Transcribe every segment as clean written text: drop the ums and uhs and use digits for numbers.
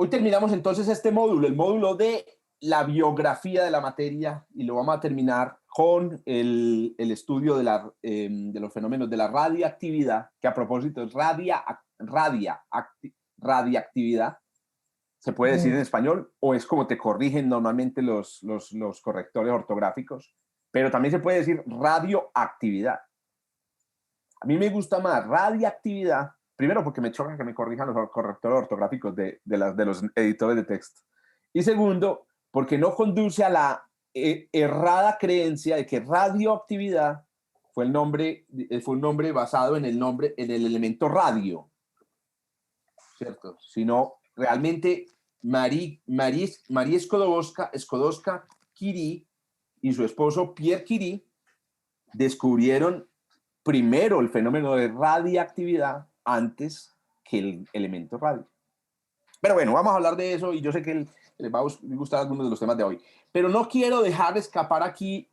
Hoy terminamos entonces este módulo, el módulo de la biografía de la materia, y lo vamos a terminar con el estudio de los fenómenos de la radiactividad, que a propósito es radiactividad, se puede decir en español, o es como te corrigen normalmente los correctores ortográficos, pero también se puede decir radioactividad. A mí me gusta más radiactividad, primero porque me choca que me corrijan los correctores ortográficos de los editores de texto. Y segundo, porque no conduce a la errada creencia de que radioactividad fue un nombre basado en el elemento radio, ¿cierto? Sino realmente Marie Skłodowska-Curie y su esposo Pierre Curie descubrieron primero el fenómeno de radiactividad antes que el elemento radio. Pero bueno, vamos a hablar de eso y yo sé que les va a gustar algunos de los temas de hoy. Pero no quiero dejar escapar aquí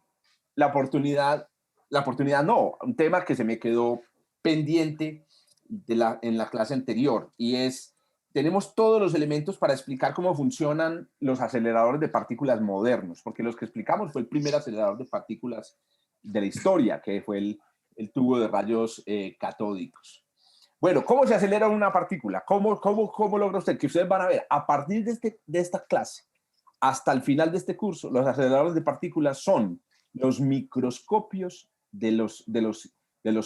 la oportunidad no, un tema que se me quedó pendiente en la clase anterior, y es, tenemos todos los elementos para explicar cómo funcionan los aceleradores de partículas modernos, porque los que explicamos fue el primer acelerador de partículas de la historia, que fue el tubo de rayos catódicos. Bueno, ¿cómo se acelera una partícula? ¿Cómo logra usted? Que ustedes van a ver, a partir de esta clase hasta el final de este curso, los aceleradores de partículas son los microscopios de los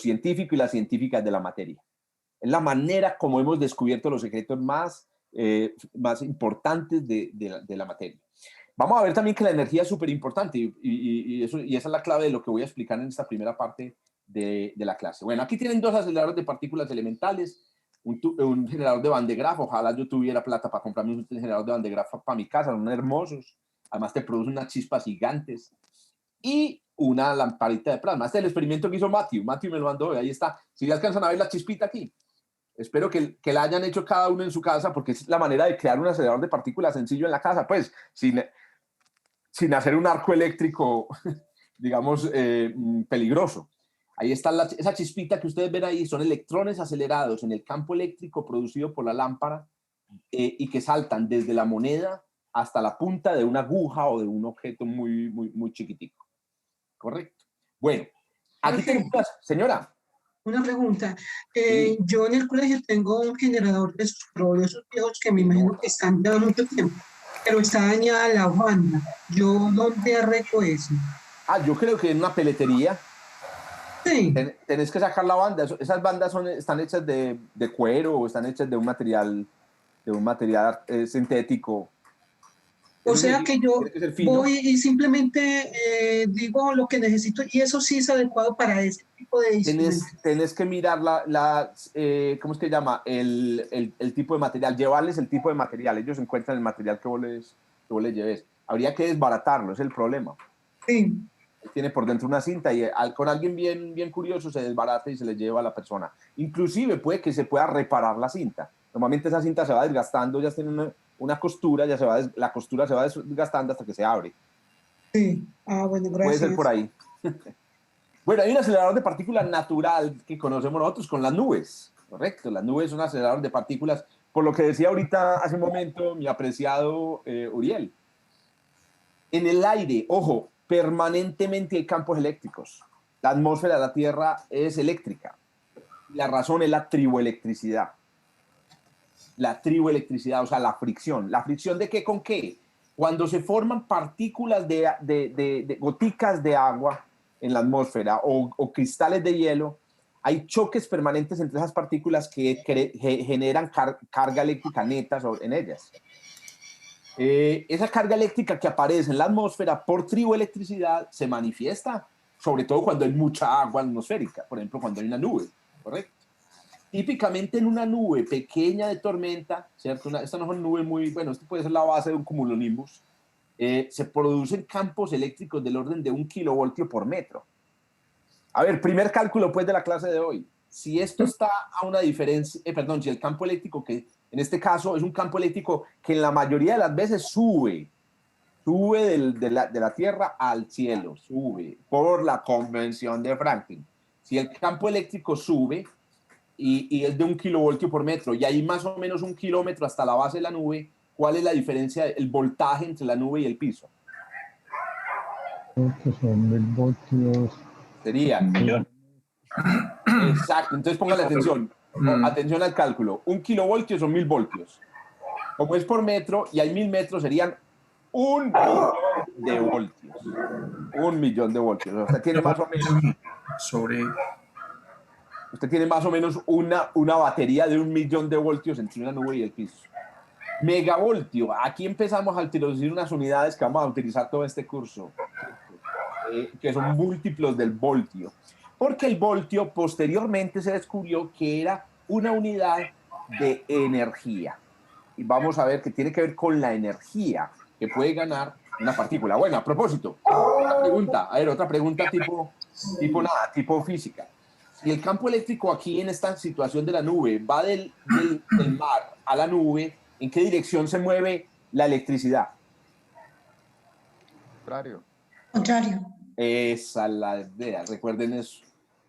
científicos y las científicas de la materia. Es la manera como hemos descubierto los secretos más importantes de la materia. Vamos a ver también que la energía es súper importante y esa es la clave de lo que voy a explicar en esta primera parte de la clase. Bueno, aquí tienen dos aceleradores de partículas elementales, un generador de Van de Graaff. Ojalá yo tuviera plata para comprarme un generador de Van de Graaff para mi casa, son hermosos. Además te producen unas chispas gigantes. Y una lamparita de plasma. Este es el experimento que hizo Matthew. Matthew me lo mandó, ahí está. Si ya alcanzan a ver la chispita aquí. Espero que la hayan hecho cada uno en su casa, porque es la manera de crear un acelerador de partículas sencillo en la casa, pues, sin hacer un arco eléctrico, digamos, peligroso. Ahí está esa chispita que ustedes ven ahí, son electrones acelerados en el campo eléctrico producido por la lámpara y que saltan desde la moneda hasta la punta de una aguja o de un objeto muy, muy, muy chiquitico. ¿Correcto? Bueno, aquí tenemos, señora. Una pregunta. Yo en el colegio tengo un generador de esos viejos que me imagino que están ya mucho tiempo, pero está dañada la banda. ¿Yo dónde arreglo eso? Yo creo que en una peletería. Sí. Tenés que sacar la banda. Esas bandas están hechas de cuero o están hechas de un material sintético. O sea que yo voy y simplemente digo lo que necesito y eso sí es adecuado para ese tipo de instrumentos. Tenés que mirar ¿cómo es que se llama? El tipo de material, llevarles el tipo de material. Ellos encuentran el material que vos les lleves. Habría que desbaratarlo, es el problema. Sí. Tiene por dentro una cinta y con alguien bien curioso se desbarata y se le lleva a la persona. Inclusive puede que se pueda reparar la cinta. Normalmente esa cinta se va desgastando, ya tiene una costura, la costura se va desgastando hasta que se abre. Sí. Bueno, gracias. Puede ser por ahí. Bueno, hay un acelerador de partículas natural que conocemos nosotros con las nubes. Correcto, las nubes son un acelerador de partículas, por lo que decía ahorita hace un momento mi apreciado Uriel. En el aire, ojo, permanentemente hay campos eléctricos. La atmósfera de la Tierra es eléctrica. La razón es la triboelectricidad. La triboelectricidad, o sea, la fricción. ¿La fricción de qué con qué? Cuando se forman partículas de goticas de agua en la atmósfera o cristales de hielo, hay choques permanentes entre esas partículas que generan carga eléctrica neta en ellas. Esa carga eléctrica que aparece en la atmósfera por triboelectricidad se manifiesta, sobre todo cuando hay mucha agua atmosférica, por ejemplo, cuando hay una nube, ¿correcto? Típicamente en una nube pequeña de tormenta, ¿cierto? Esta no es una nube muy, bueno, esto puede ser la base de un cumulonimbus, se producen campos eléctricos del orden de 1 kilovoltio por metro. A ver, primer cálculo pues de la clase de hoy. Si esto está a una diferencia, si el campo eléctrico, que en este caso es un campo eléctrico que en la mayoría de las veces sube de la Tierra al cielo, sube por la convención de Franklin. Si el campo eléctrico sube y es de 1 kilovoltio por metro y hay más o menos 1 kilómetro hasta la base de la nube, ¿cuál es la diferencia, el voltaje entre la nube y el piso? Creo que son 1000 voltios. Sería. Millón. Exacto. Entonces póngale atención. Atención al cálculo. 1 kilovoltio son 1000 voltios. Como es por metro y hay 1000 metros, serían 1.000.000 de voltios. 1.000.000 de voltios. Usted tiene más o menos, usted tiene más o menos una batería de 1.000.000 de voltios entre una nube y el piso. Megavoltio. Aquí empezamos a introducir unas unidades que vamos a utilizar todo este curso, que son múltiplos del voltio. Porque el voltio posteriormente se descubrió que era una unidad de energía. Y vamos a ver que tiene que ver con la energía que puede ganar una partícula. Bueno, a propósito, otra pregunta tipo física. Si el campo eléctrico aquí en esta situación de la nube va del mar a la nube, ¿en qué dirección se mueve la electricidad? Contrario. Esa es la idea, recuerden eso,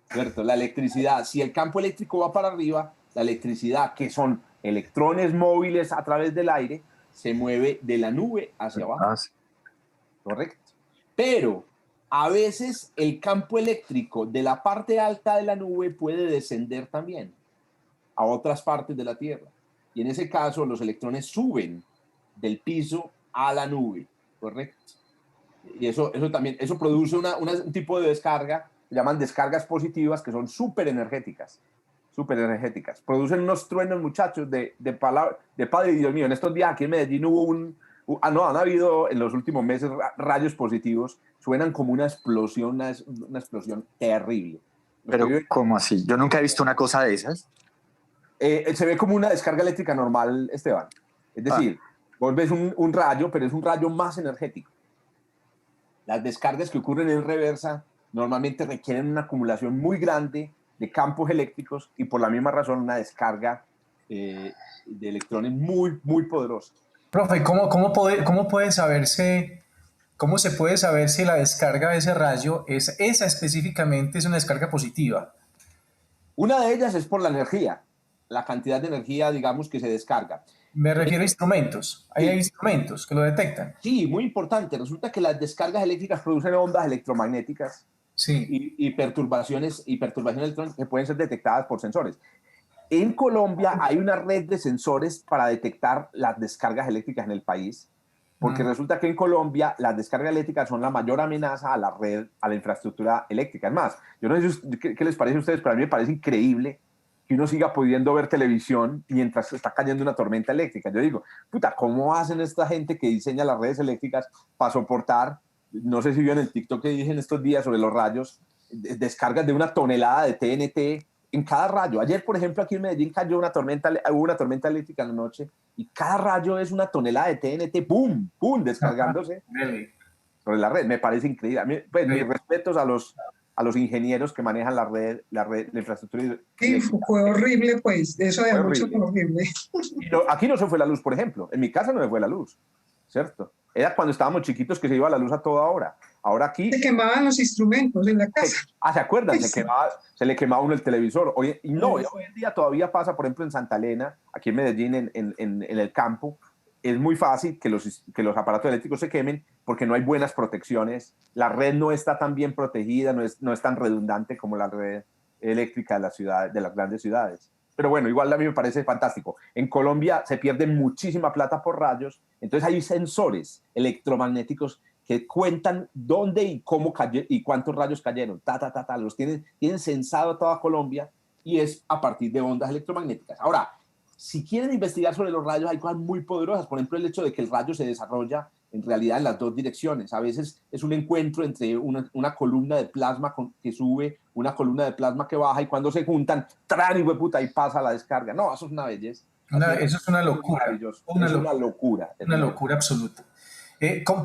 ¿cierto? La electricidad, si el campo eléctrico va para arriba, la electricidad, que son electrones móviles a través del aire, se mueve de la nube hacia abajo. Correcto. Pero a veces el campo eléctrico de la parte alta de la nube puede descender también a otras partes de la Tierra. Y en ese caso los electrones suben del piso a la nube. Correcto. Y eso también, eso produce un tipo de descarga, se llaman descargas positivas, que son súper energéticas. Producen unos truenos, muchachos, de padre y Dios mío. En estos días aquí en Medellín hubo han habido en los últimos meses rayos positivos, suenan como una explosión terrible. Pero, ¿cómo así? Yo nunca he visto una cosa de esas. Se ve como una descarga eléctrica normal, Esteban. Es decir, vos ves un rayo, pero es un rayo más energético. Las descargas que ocurren en reversa normalmente requieren una acumulación muy grande de campos eléctricos y por la misma razón una descarga de electrones muy, muy poderosa. Profe, ¿cómo se puede saber si la descarga de ese rayo, esa específicamente, es una descarga positiva? Una de ellas es por la energía, la cantidad de energía, digamos, que se descarga. Me refiero a instrumentos. Hay instrumentos que lo detectan. Sí, muy importante. Resulta que las descargas eléctricas producen ondas electromagnéticas y perturbaciones electrónicas que pueden ser detectadas por sensores. En Colombia hay una red de sensores para detectar las descargas eléctricas en el país, porque resulta que en Colombia las descargas eléctricas son la mayor amenaza a la red, a la infraestructura eléctrica. Es más, yo no sé qué les parece a ustedes, pero a mí me parece increíble que uno siga pudiendo ver televisión mientras está cayendo una tormenta eléctrica. Yo digo, puta, ¿cómo hacen esta gente que diseña las redes eléctricas para soportar? No sé si vio en el TikTok que dije en estos días sobre los rayos, descargas de 1 tonelada de TNT en cada rayo. Ayer, por ejemplo, aquí en Medellín hubo una tormenta eléctrica en la noche y cada rayo es 1 tonelada de TNT, ¡pum! ¡Pum! Descargándose sobre la red. Me parece increíble. Pues, mis respetos a los ingenieros que manejan la infraestructura. Sí, fue horrible, pues. Eso de mucho fue horrible. Aquí no se fue la luz, por ejemplo. En mi casa no se fue la luz, ¿cierto? Era cuando estábamos chiquitos que se iba la luz a toda hora. Ahora aquí... Se quemaban los instrumentos en la casa. ¿se acuerdan? Se le quemaba uno el televisor. Hoy en día todavía pasa, por ejemplo, en Santa Elena, aquí en Medellín, en el campo, es muy fácil que los aparatos eléctricos se quemen porque no hay buenas protecciones. La red no está tan bien protegida, no es tan redundante como la red eléctrica de las grandes ciudades. Pero bueno, igual a mí me parece fantástico. En Colombia se pierde muchísima plata por rayos, entonces hay sensores electromagnéticos que cuentan dónde y cómo cayó y cuántos rayos cayeron. Los tienen censado toda Colombia y es a partir de ondas electromagnéticas. Ahora, si quieren investigar sobre los rayos, hay cosas muy poderosas. Por ejemplo, el hecho de que el rayo se desarrolla en realidad en las dos direcciones. A veces es un encuentro entre una columna de plasma que sube, una columna de plasma que baja, y cuando se juntan, ¡tran! Y ahí pasa la descarga. No, eso es una belleza. Eso es una locura. Es una locura. Una locura absoluta.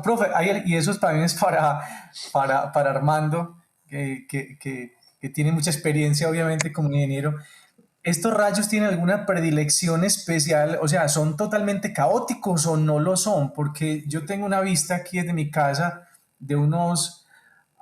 Profe, y eso también es para Armando, que tiene mucha experiencia, obviamente, como ingeniero. ¿Estos rayos tienen alguna predilección especial? O sea, ¿son totalmente caóticos o no lo son? Porque yo tengo una vista aquí desde mi casa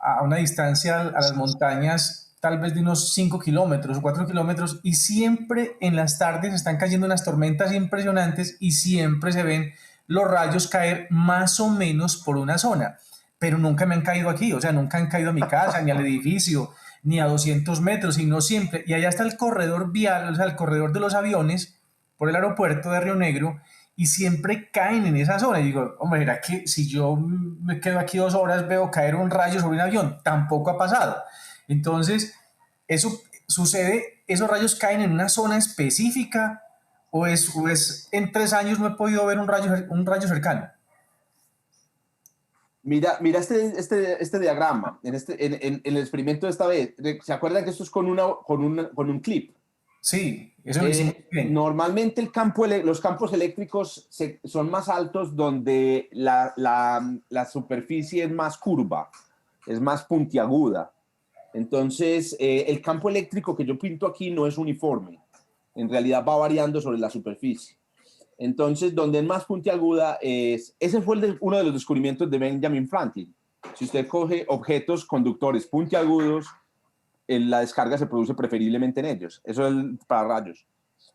a una distancia a las montañas, tal vez de unos 5 kilómetros o 4 kilómetros, y siempre en las tardes están cayendo unas tormentas impresionantes y siempre se ven los rayos caer más o menos por una zona, pero nunca me han caído aquí, o sea, nunca han caído a mi casa, ni al edificio, ni a 200 metros, sino siempre. Y allá está el corredor vial, o sea, el corredor de los aviones por el aeropuerto de Río Negro, y siempre caen en esa zona. Y digo, hombre, ¿será que si yo me quedo aquí 2 horas veo caer un rayo sobre un avión? Tampoco ha pasado. Entonces, eso sucede, esos rayos caen en una zona específica o es en 3 años no he podido ver un rayo cercano. Mira este diagrama, en el experimento de esta vez. ¿Se acuerdan que esto es con un clip? Sí, eso lo hicimos bien. Normalmente los campos eléctricos son más altos donde la superficie es más curva, es más puntiaguda. Entonces, el campo eléctrico que yo pinto aquí no es uniforme. En realidad va variando sobre la superficie. Entonces, donde es más puntiaguda ese fue uno de los descubrimientos de Benjamin Franklin. Si usted coge objetos conductores puntiagudos, la descarga se produce preferiblemente en ellos. Eso es para rayos.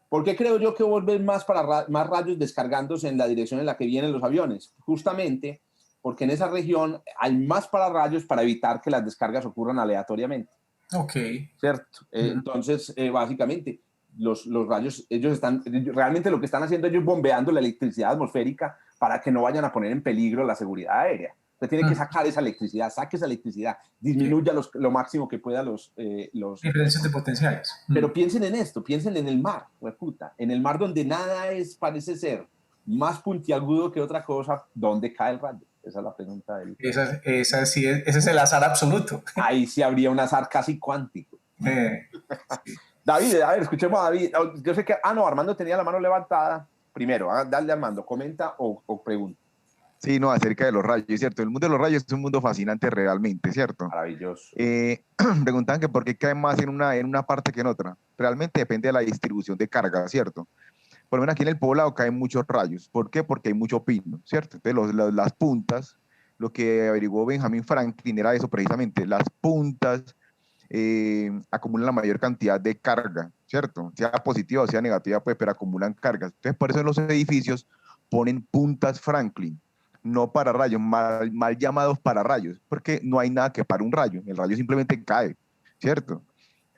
¿Por qué creo yo que vuelven más rayos descargándose en la dirección en la que vienen los aviones? Justamente porque en esa región hay más pararrayos para evitar que las descargas ocurran aleatoriamente. Ok. ¿Cierto? Entonces, básicamente, los rayos, realmente lo que están haciendo ellos bombeando la electricidad atmosférica para que no vayan a poner en peligro la seguridad aérea. Usted tiene que sacar esa electricidad, saque esa electricidad, disminuya lo máximo que pueda los diferencias de potenciales. Pero piensen en esto, piensen en el mar, puta, en el mar donde nada parece ser más puntiagudo que otra cosa, ¿dónde cae el rayo? Esa es la pregunta de él. Ese es el azar absoluto. Ahí sí habría un azar casi cuántico. David, a ver, escuchemos a David. Yo sé que, no, Armando tenía la mano levantada. Primero, dale Armando, comenta o pregunta. Sí, no, acerca de los rayos, ¿cierto? El mundo de los rayos es un mundo fascinante realmente, ¿cierto? Maravilloso. Preguntaban que por qué caen más en una parte que en otra. Realmente depende de la distribución de carga, ¿cierto? Por lo menos aquí en el poblado caen muchos rayos. ¿Por qué? Porque hay mucho pino, ¿cierto? Entonces las puntas, lo que averiguó Benjamin Franklin era eso precisamente, las puntas acumulan la mayor cantidad de carga, ¿cierto? Sea positiva o sea negativa, pues, pero acumulan cargas. Entonces, por eso en los edificios ponen puntas Franklin, no pararrayos, mal llamados pararrayos, porque no hay nada que pare un rayo, el rayo simplemente cae, ¿cierto?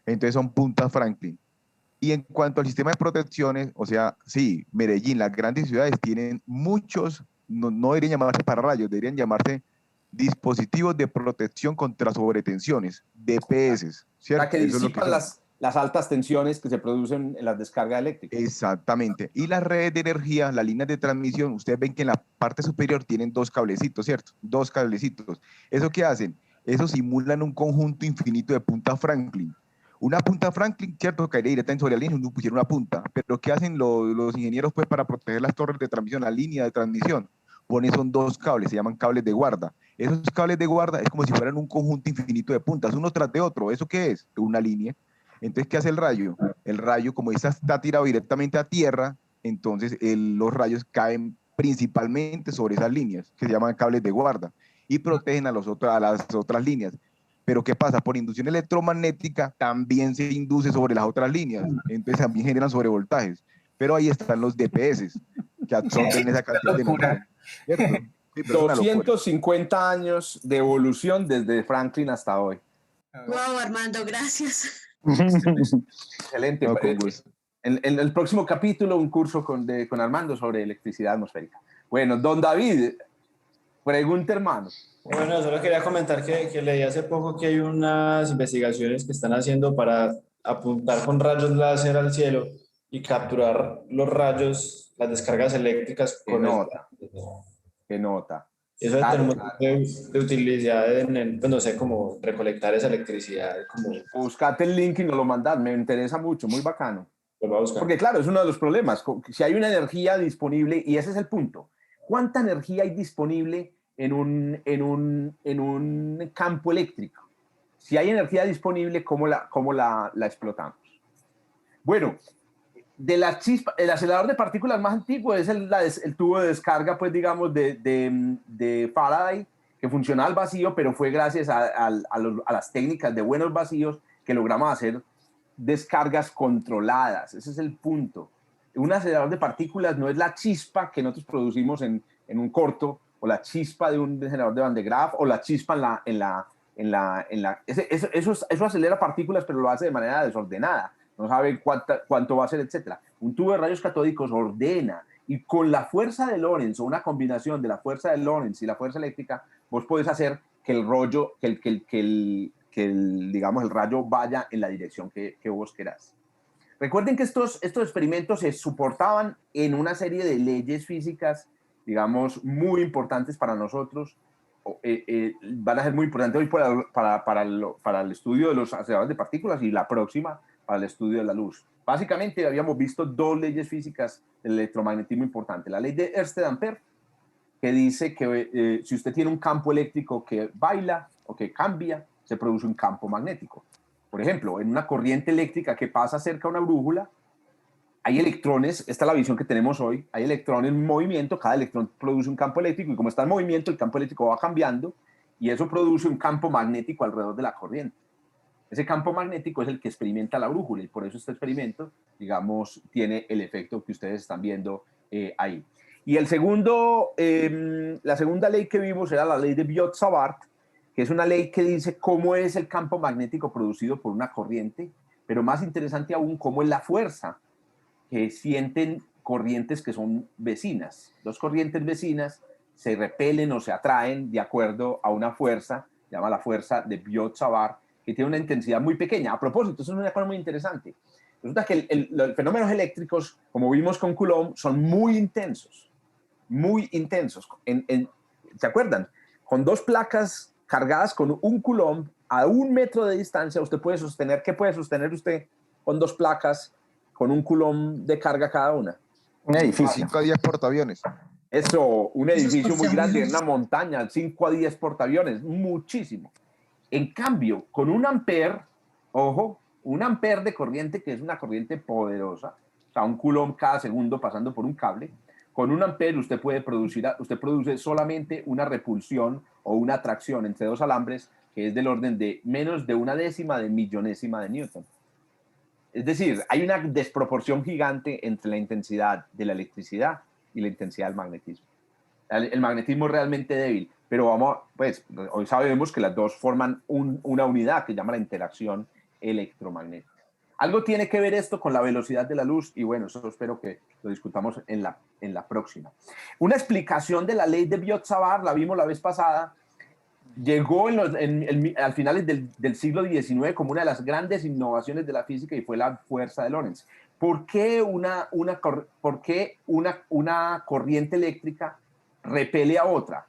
Entonces son puntas Franklin. Y en cuanto al sistema de protecciones, o sea, sí, Medellín, las grandes ciudades tienen muchos, no deberían llamarse pararrayos, deberían llamarse dispositivos de protección contra sobretensiones, DPS, ¿cierto? Para que disipan las altas tensiones que se producen en las descargas eléctricas. Exactamente. Y las redes de energía, las líneas de transmisión, ustedes ven que en la parte superior tienen 2 cablecitos, ¿cierto? 2 cablecitos. ¿Eso qué hacen? Eso simulan un conjunto infinito de puntas Franklin. Una punta Franklin, ¿cierto? Caería directamente sobre la línea, no pusieron una punta. Pero ¿qué hacen los ingenieros pues, para proteger las torres de transmisión, la línea de transmisión? Son 2 cables, se llaman cables de guarda. Esos cables de guarda es como si fueran un conjunto infinito de puntas, uno tras de otro. ¿Eso qué es? Una línea. Entonces, ¿qué hace el rayo? El rayo, como esta está tirado directamente a tierra, entonces los rayos caen principalmente sobre esas líneas, que se llaman cables de guarda, y protegen a las otras líneas. Pero ¿qué pasa? Por inducción electromagnética también se induce sobre las otras líneas, entonces también generan sobrevoltajes. Pero ahí están los DPS, que absorben esa cantidad de energía. ¿Cierto? Sí, 250 años de evolución desde Franklin hasta hoy. Wow, Armando, gracias. Excelente. No, con gusto. En el próximo capítulo, un curso con Armando sobre electricidad atmosférica. Bueno, don David, pregunta, hermano. Bueno, solo quería comentar que leí hace poco que hay unas investigaciones que están haciendo para apuntar con rayos láser al cielo y capturar los rayos, las descargas eléctricas ¿Qué con nota? ¿Qué nota? Eso Claro, de utilidad pues no sé, como recolectar esa electricidad. Buscate el link y nos lo mandad, me interesa mucho, muy bacano. Lo voy a buscar. Porque claro, es uno de los problemas. Si hay una energía disponible, y ese es el punto, ¿cuánta energía hay disponible en un campo eléctrico? Si hay energía disponible, ¿cómo la explotamos? Bueno, de la chispa, el acelerador de partículas más antiguo es el tubo de descarga, pues digamos, de Faraday, que funciona al vacío, pero fue gracias a las técnicas de buenos vacíos que logramos hacer descargas controladas. Ese es el punto. Un acelerador de partículas no es la chispa que nosotros producimos en un corto, o la chispa de un generador de Van de Graaff, o la chispa eso acelera partículas, pero lo hace de manera desordenada. No sabe cuánto va a ser, etc. Un tubo de rayos catódicos ordena, y con la fuerza de Lorentz, o una combinación de la fuerza de Lorentz y la fuerza eléctrica, vos podés hacer que el rollo, digamos, el rayo vaya en la dirección que vos querás. Recuerden que estos experimentos se soportaban en una serie de leyes físicas, digamos, muy importantes para nosotros. Van a ser muy importantes hoy para el estudio de los aceleradores de partículas, y la próxima para el estudio de la luz. Básicamente habíamos visto dos leyes físicas del electromagnetismo importantes. La ley de Ørsted-Ampère, que dice que si usted tiene un campo eléctrico que baila o que cambia, se produce un campo magnético. Por ejemplo, en una corriente eléctrica que pasa cerca de una brújula, hay electrones, esta es la visión que tenemos hoy, hay electrones en movimiento, cada electrón produce un campo eléctrico, y como está en movimiento, el campo eléctrico va cambiando, y eso produce un campo magnético alrededor de la corriente. Ese campo magnético es el que experimenta la brújula, y por eso este experimento, digamos, tiene el efecto que ustedes están viendo ahí. Y la segunda ley que vimos era la ley de Biot-Savart, que es una ley que dice cómo es el campo magnético producido por una corriente, pero más interesante aún, cómo es la fuerza que sienten corrientes que son vecinas. Dos corrientes vecinas se repelen o se atraen de acuerdo a una fuerza, se llama la fuerza de Biot-Savart, que tiene una intensidad muy pequeña. A propósito, eso es una cosa muy interesante. Resulta que los fenómenos eléctricos, como vimos con Coulomb, son muy intensos. Muy intensos. ¿Se acuerdan? Con dos placas cargadas con un Coulomb a 1 metro de distancia, usted puede sostener, ¿qué puede sostener usted con dos placas con un Coulomb de carga cada una? Un edificio. 5 a 10 portaaviones. Eso, un edificio muy grande, portaaviones. una montaña, 5 a 10 portaaviones, muchísimo. En cambio, con un ampere, ojo, un ampere de corriente, que es una corriente poderosa, o sea, un Coulomb cada segundo pasando por un cable, con un ampere usted produce solamente una repulsión o una atracción entre dos alambres que es del orden de menos de 1/10 de millonésima de Newton. Es decir, hay una desproporción gigante entre la intensidad de la electricidad y la intensidad del magnetismo. El magnetismo es realmente débil, pero hoy sabemos que las dos forman una unidad que se llama la interacción electromagnética. Algo tiene que ver esto con la velocidad de la luz, y bueno, eso espero que lo discutamos en la próxima. Una explicación de la ley de Biot-Savart, la vimos la vez pasada, llegó al finales del siglo XIX como una de las grandes innovaciones de la física, y fue la fuerza de Lorentz. ¿Por qué una corriente eléctrica repele a otra?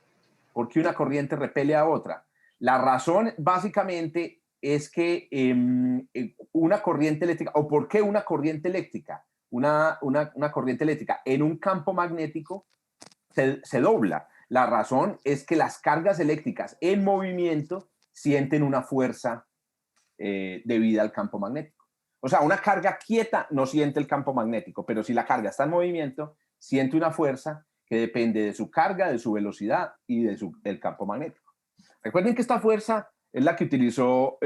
¿Por qué una corriente repele a otra? La razón básicamente es que una corriente eléctrica, o por qué una corriente eléctrica, una corriente eléctrica en un campo magnético se dobla. La razón es que las cargas eléctricas en movimiento sienten una fuerza debida al campo magnético. O sea, una carga quieta no siente el campo magnético, pero si la carga está en movimiento, siente una fuerza que depende de su carga, de su velocidad y del campo magnético. Recuerden que esta fuerza es la que utilizó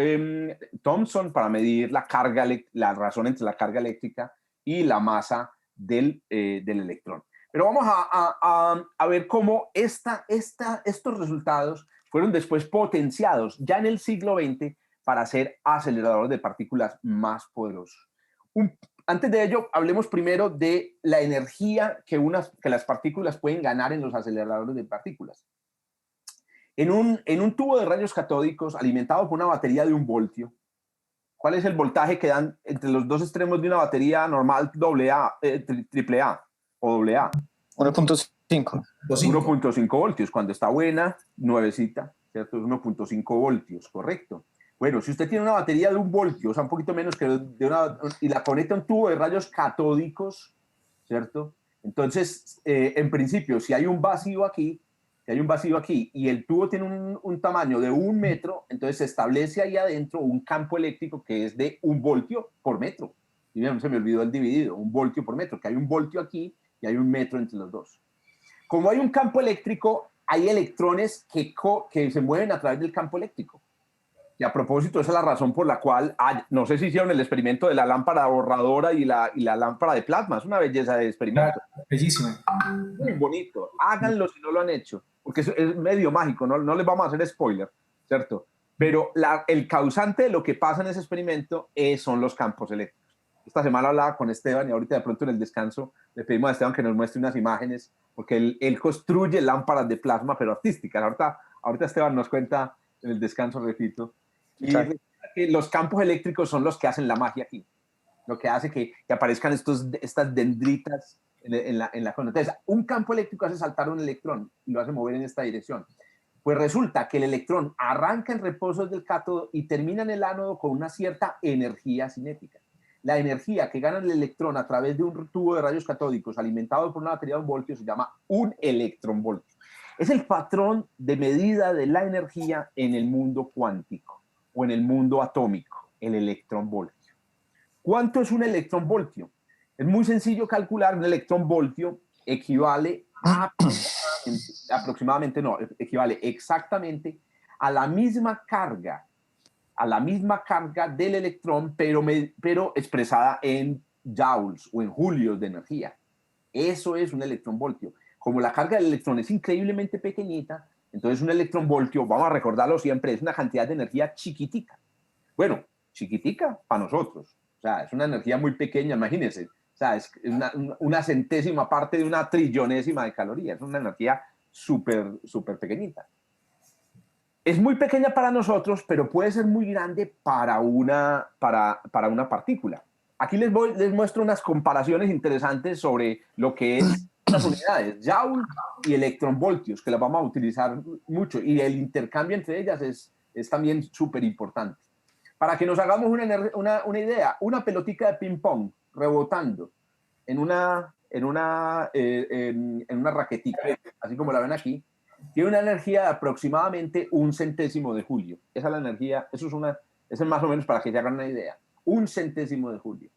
Thomson para medir la razón entre la carga eléctrica y la masa del electrón. Pero vamos a ver cómo estos resultados fueron después potenciados ya en el siglo XX para hacer aceleradores de partículas más poderosos. Antes de ello, hablemos primero de la energía que las partículas pueden ganar en los aceleradores de partículas. En un tubo de rayos catódicos alimentado por una batería de 1 voltio, ¿cuál es el voltaje que dan entre los dos extremos de una batería normal AAA o AA? 1.5. 1.5 voltios. Cuando está buena, nuevecita, ¿cierto? Es 1.5 voltios, correcto. Bueno, si usted tiene una batería de 1 voltio, o sea, un poquito menos que y la conecta a un tubo de rayos catódicos, ¿cierto? Entonces, en principio, si hay un vacío aquí y el tubo tiene un tamaño de 1 metro, entonces se establece ahí adentro un campo eléctrico que es de 1 voltio por metro. Y bien, se me olvidó el dividido, 1 voltio por metro, que hay 1 voltio aquí y hay 1 metro entre los dos. Como hay un campo eléctrico, hay electrones que se mueven a través del campo eléctrico. Y a propósito, esa es la razón por la cual, no sé si hicieron el experimento de la lámpara borradora y la lámpara de plasma. Es una belleza de experimento. Claro, bellísimo. Muy bonito. Háganlo si no lo han hecho, porque es medio mágico, no les vamos a hacer spoiler, ¿cierto? Pero el causante de lo que pasa en ese experimento son los campos eléctricos. Esta semana hablaba con Esteban y ahorita de pronto en el descanso le pedimos a Esteban que nos muestre unas imágenes, porque él construye lámparas de plasma, pero artísticas. Ahorita Esteban nos cuenta en el descanso, repito. Y Claro. que los campos eléctricos son los que hacen la magia aquí. Lo que hace que aparezcan estas dendritas en la zona. Entonces, un campo eléctrico hace saltar un electrón y lo hace mover en esta dirección. Pues resulta que el electrón arranca en reposo del cátodo y termina en el ánodo con una cierta energía cinética. La energía que gana el electrón a través de un tubo de rayos catódicos alimentado por una batería de 1 voltio se llama un electronvoltio. Es el patrón de medida de la energía en el mundo cuántico o en el mundo atómico, el electronvoltio. ¿Cuánto es un electronvoltio? Es muy sencillo calcular. Un electronvoltio equivale equivale exactamente a la misma carga del electrón, pero expresada en joules o en julios de energía. Eso es un electronvoltio. Como la carga del electrón es increíblemente pequeñita, entonces un electronvoltio, vamos a recordarlo siempre, es una cantidad de energía chiquitica. Bueno, chiquitica para nosotros. O sea, es una energía muy pequeña, imagínense. O sea, es una centésima parte de una trillonésima de calorías. Es una energía súper, súper pequeñita. Es muy pequeña para nosotros, pero puede ser muy grande para una partícula. Aquí les muestro unas comparaciones interesantes sobre lo que es estas unidades, joule y electronvoltios, que las vamos a utilizar mucho. Y el intercambio entre ellas es también súper importante. Para que nos hagamos una idea, una pelotica de ping-pong rebotando en una raquetita, así como la ven aquí, tiene una energía de aproximadamente 1 centésimo de julio. Esa es la energía, eso es más o menos para que se hagan una idea. 1 centésimo de julio.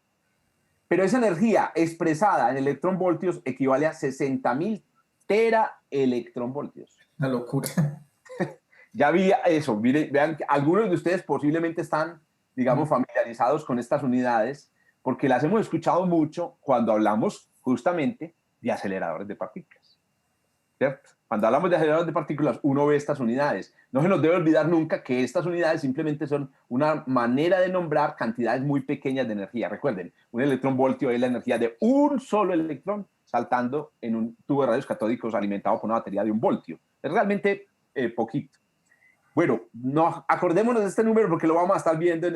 Pero esa energía expresada en electronvoltios equivale a 60.000 teraelectronvoltios. Una locura. Ya vi eso. Miren, vean, algunos de ustedes posiblemente están, digamos, familiarizados con estas unidades porque las hemos escuchado mucho cuando hablamos justamente de aceleradores de partículas. ¿Cierto? Cuando hablamos de aceleradores de partículas, uno ve estas unidades. No se nos debe olvidar nunca que estas unidades simplemente son una manera de nombrar cantidades muy pequeñas de energía. Recuerden, un electronvoltio es la energía de un solo electrón saltando en un tubo de rayos catódicos alimentado por una batería de 1 voltio. Es realmente poquito. Bueno, acordémonos de este número porque lo vamos a estar viendo en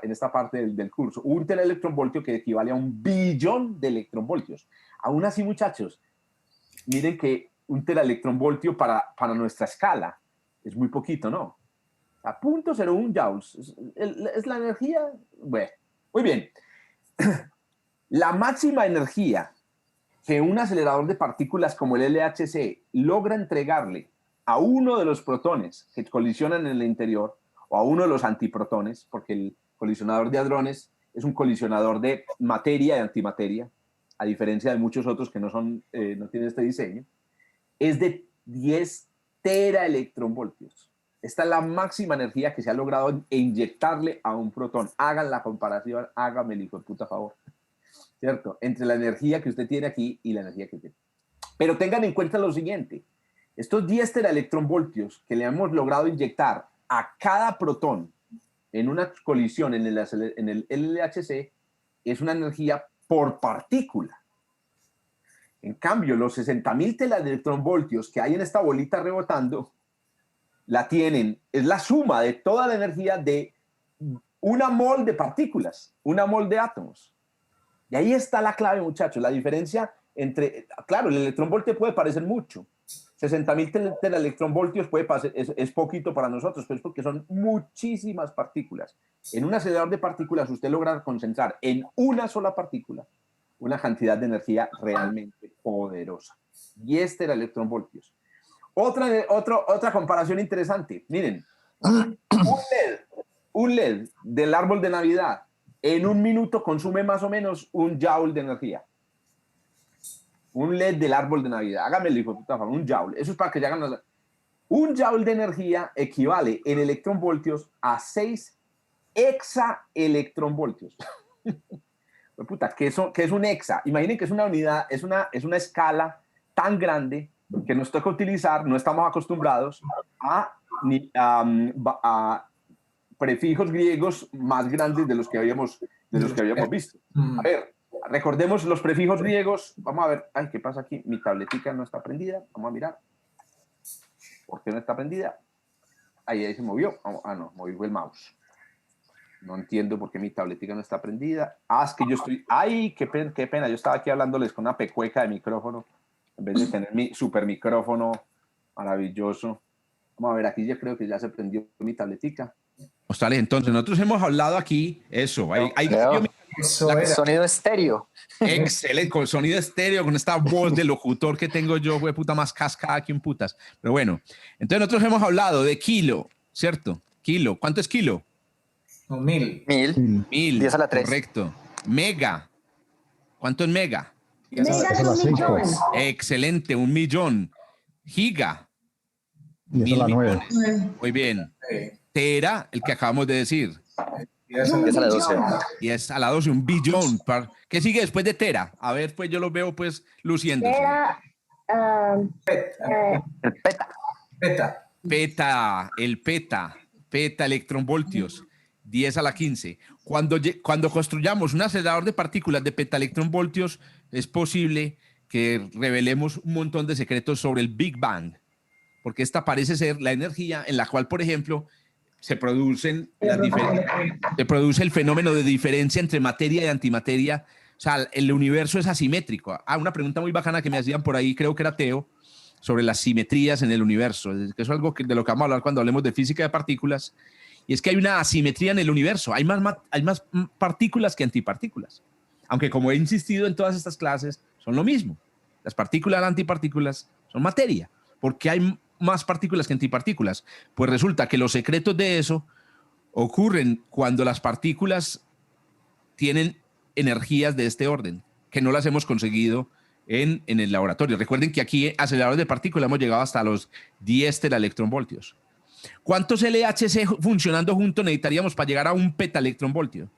esta parte del curso. Un teraelectronvoltio que equivale a 1 billón de electronvoltios. Aún así, muchachos, miren que un teraelectronvoltio para nuestra escala es muy poquito, ¿no? A 0.01 joules. Es la energía. Bueno, muy bien. La máxima energía que un acelerador de partículas como el LHC logra entregarle a uno de los protones que colisionan en el interior o a uno de los antiprotones, porque el colisionador de hadrones es un colisionador de materia y antimateria, a diferencia de muchos otros que no tienen este diseño, es de 10 teraelectronvoltios. Esta es la máxima energía que se ha logrado inyectarle a un protón. Hagan la comparación, hágame el hijo de puta favor, ¿cierto? Entre la energía que usted tiene aquí y la energía que tiene. Pero tengan en cuenta lo siguiente. Estos 10 teraelectronvoltios que le hemos logrado inyectar a cada protón en una colisión en el LHC es una energía por partícula. En cambio, los 60.000 teraelectronvoltios que hay en esta bolita rebotando es la suma de toda la energía de una mol de partículas, una mol de átomos. Y ahí está la clave, muchachos, la diferencia claro, el electronvoltio puede parecer mucho. 60.000 teraelectronvoltios es poquito para nosotros, pero es porque son muchísimas partículas. En un acelerador de partículas usted logra concentrar en una sola partícula una cantidad de energía realmente poderosa. 10 teraelectronvoltios. Otra comparación interesante. Miren, un LED del árbol de Navidad en 1 minuto consume más o menos 1 joule de energía. Un LED del árbol de Navidad. Hágame el hijo de puta, 1 joule. Eso es para que ya hagan Un joule de energía equivale en electronvoltios a 6 hexaelectronvoltios. Puta, ¿qué es un hexa? Imaginen que es una unidad, es una escala tan grande que nos toca utilizar, no estamos acostumbrados a prefijos griegos más grandes de los que habíamos visto. A ver, recordemos los prefijos griegos. Vamos a ver. Ay, ¿qué pasa aquí? Mi tabletica no está prendida. Vamos a mirar. ¿Por qué no está prendida? Ahí se movió. Ah, no, movió el mouse. No entiendo por qué mi tabletica no está prendida. Ah, es que yo estoy... Ay, qué pena. Yo estaba aquí hablándoles con una pecueca de micrófono en vez de tener mi super micrófono maravilloso. Vamos a ver, aquí ya creo que ya se prendió mi tabletica. Entonces, nosotros hemos hablado aquí, eso. Sonido estéreo. Excelente, con sonido estéreo, con esta voz de locutor que tengo yo, güey, puta, más cascada que un putas. Pero bueno, entonces nosotros hemos hablado de kilo, ¿cierto? Kilo. ¿Cuánto es kilo? No, 1000. 1000. 10 a la 3. Correcto. Mega. ¿Cuánto es mega? Mega es a la 5. Excelente, 1 millón. Giga. 10 a la 9. Muy bien. Tera, el que acabamos de decir. 10 a la 12. 10 a la 12, 1 billón. ¿Qué sigue después de tera? A ver, pues yo lo veo pues luciéndose. El peta. El peta electronvoltios. 10 a la 15. Cuando construyamos un acelerador de partículas de petaelectronvoltios, es posible que revelemos un montón de secretos sobre el Big Bang, porque esta parece ser la energía en la cual, por ejemplo, se produce el fenómeno de diferencia entre materia y antimateria. O sea, el universo es asimétrico. Una pregunta muy bacana que me hacían por ahí, creo que era Teo, sobre las simetrías en el universo. Eso es algo de lo que vamos a hablar cuando hablemos de física de partículas. Y es que hay una asimetría en el universo. Hay más partículas que antipartículas. Aunque, como he insistido en todas estas clases, son lo mismo. Las partículas y las antipartículas son materia. ¿Por qué hay más partículas que antipartículas? Pues resulta que los secretos de eso ocurren cuando las partículas tienen energías de este orden, que no las hemos conseguido en el laboratorio. Recuerden que aquí, aceleradores de partículas, hemos llegado hasta los 10 teraelectronvoltios. ¿Cuántos LHC funcionando juntos necesitaríamos para llegar a un petaelectronvoltio?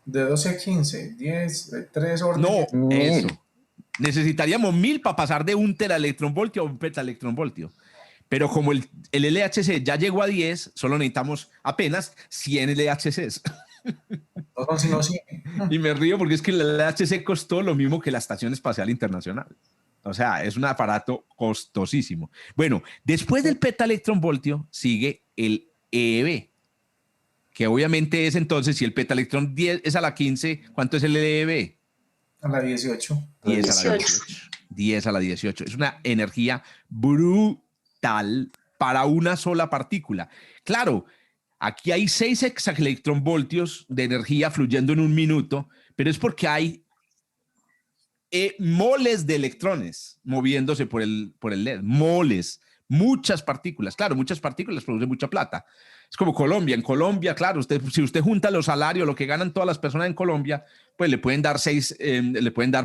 De 12 a 15, 10, 3 órdenes. No, eso. Necesitaríamos 1000 para pasar de un teraelectronvoltio a un petaelectronvoltio. Pero como el LHC ya llegó a 10, solo necesitamos apenas 100 LHCs. No, sí. Y me río porque es que el LHC costó lo mismo que la Estación Espacial Internacional. O sea, es un aparato costosísimo. Bueno, después del petaelectronvoltio sigue el EeV, que obviamente es entonces, si el petaelectrón 10 es a la 15, ¿cuánto es el EeV? A la 18. 10 a la 18. 10 a la 18. Es una energía brutal para una sola partícula. Claro, aquí hay 6 hexaelectronvoltios de energía fluyendo en un minuto, pero es porque hay moles de electrones moviéndose por el LED. Moles, muchas partículas. Claro, muchas partículas producen mucha plata. Es como Colombia. En Colombia, claro, si usted junta los salarios, lo que ganan todas las personas en Colombia, pues le pueden dar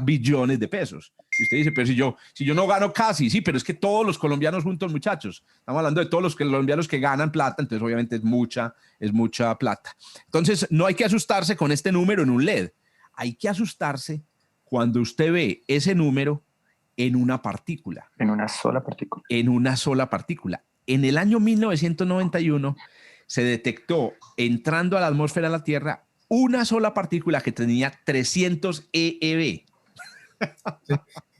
billones de pesos. Y usted dice, pero si yo no gano casi, sí, pero es que todos los colombianos juntos, muchachos, estamos hablando de todos los colombianos que ganan plata, entonces obviamente es mucha plata. Entonces no hay que asustarse con este número en un LED. Hay que asustarse cuando usted ve ese número en una partícula. En una sola partícula. En una sola partícula. En el año 1991 se detectó, entrando a la atmósfera de la Tierra, una sola partícula que tenía 300 eeV.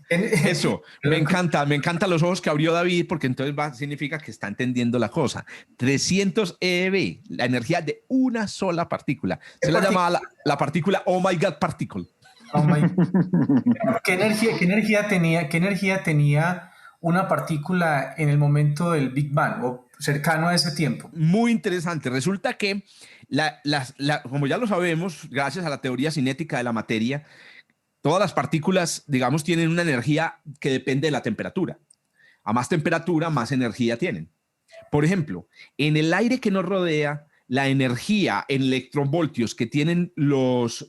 Eso, me encanta los ojos que abrió David, porque entonces significa que está entendiendo la cosa. 300 eeV, la energía de una sola partícula. Se la llamaba la partícula Oh My God Particle. Oh my. ¿Qué energía tenía una partícula en el momento del Big Bang o cercano a ese tiempo? Muy interesante. Resulta que, como ya lo sabemos, gracias a la teoría cinética de la materia, todas las partículas, digamos, tienen una energía que depende de la temperatura. A más temperatura, más energía tienen. Por ejemplo, en el aire que nos rodea, la energía en electronvoltios que tienen los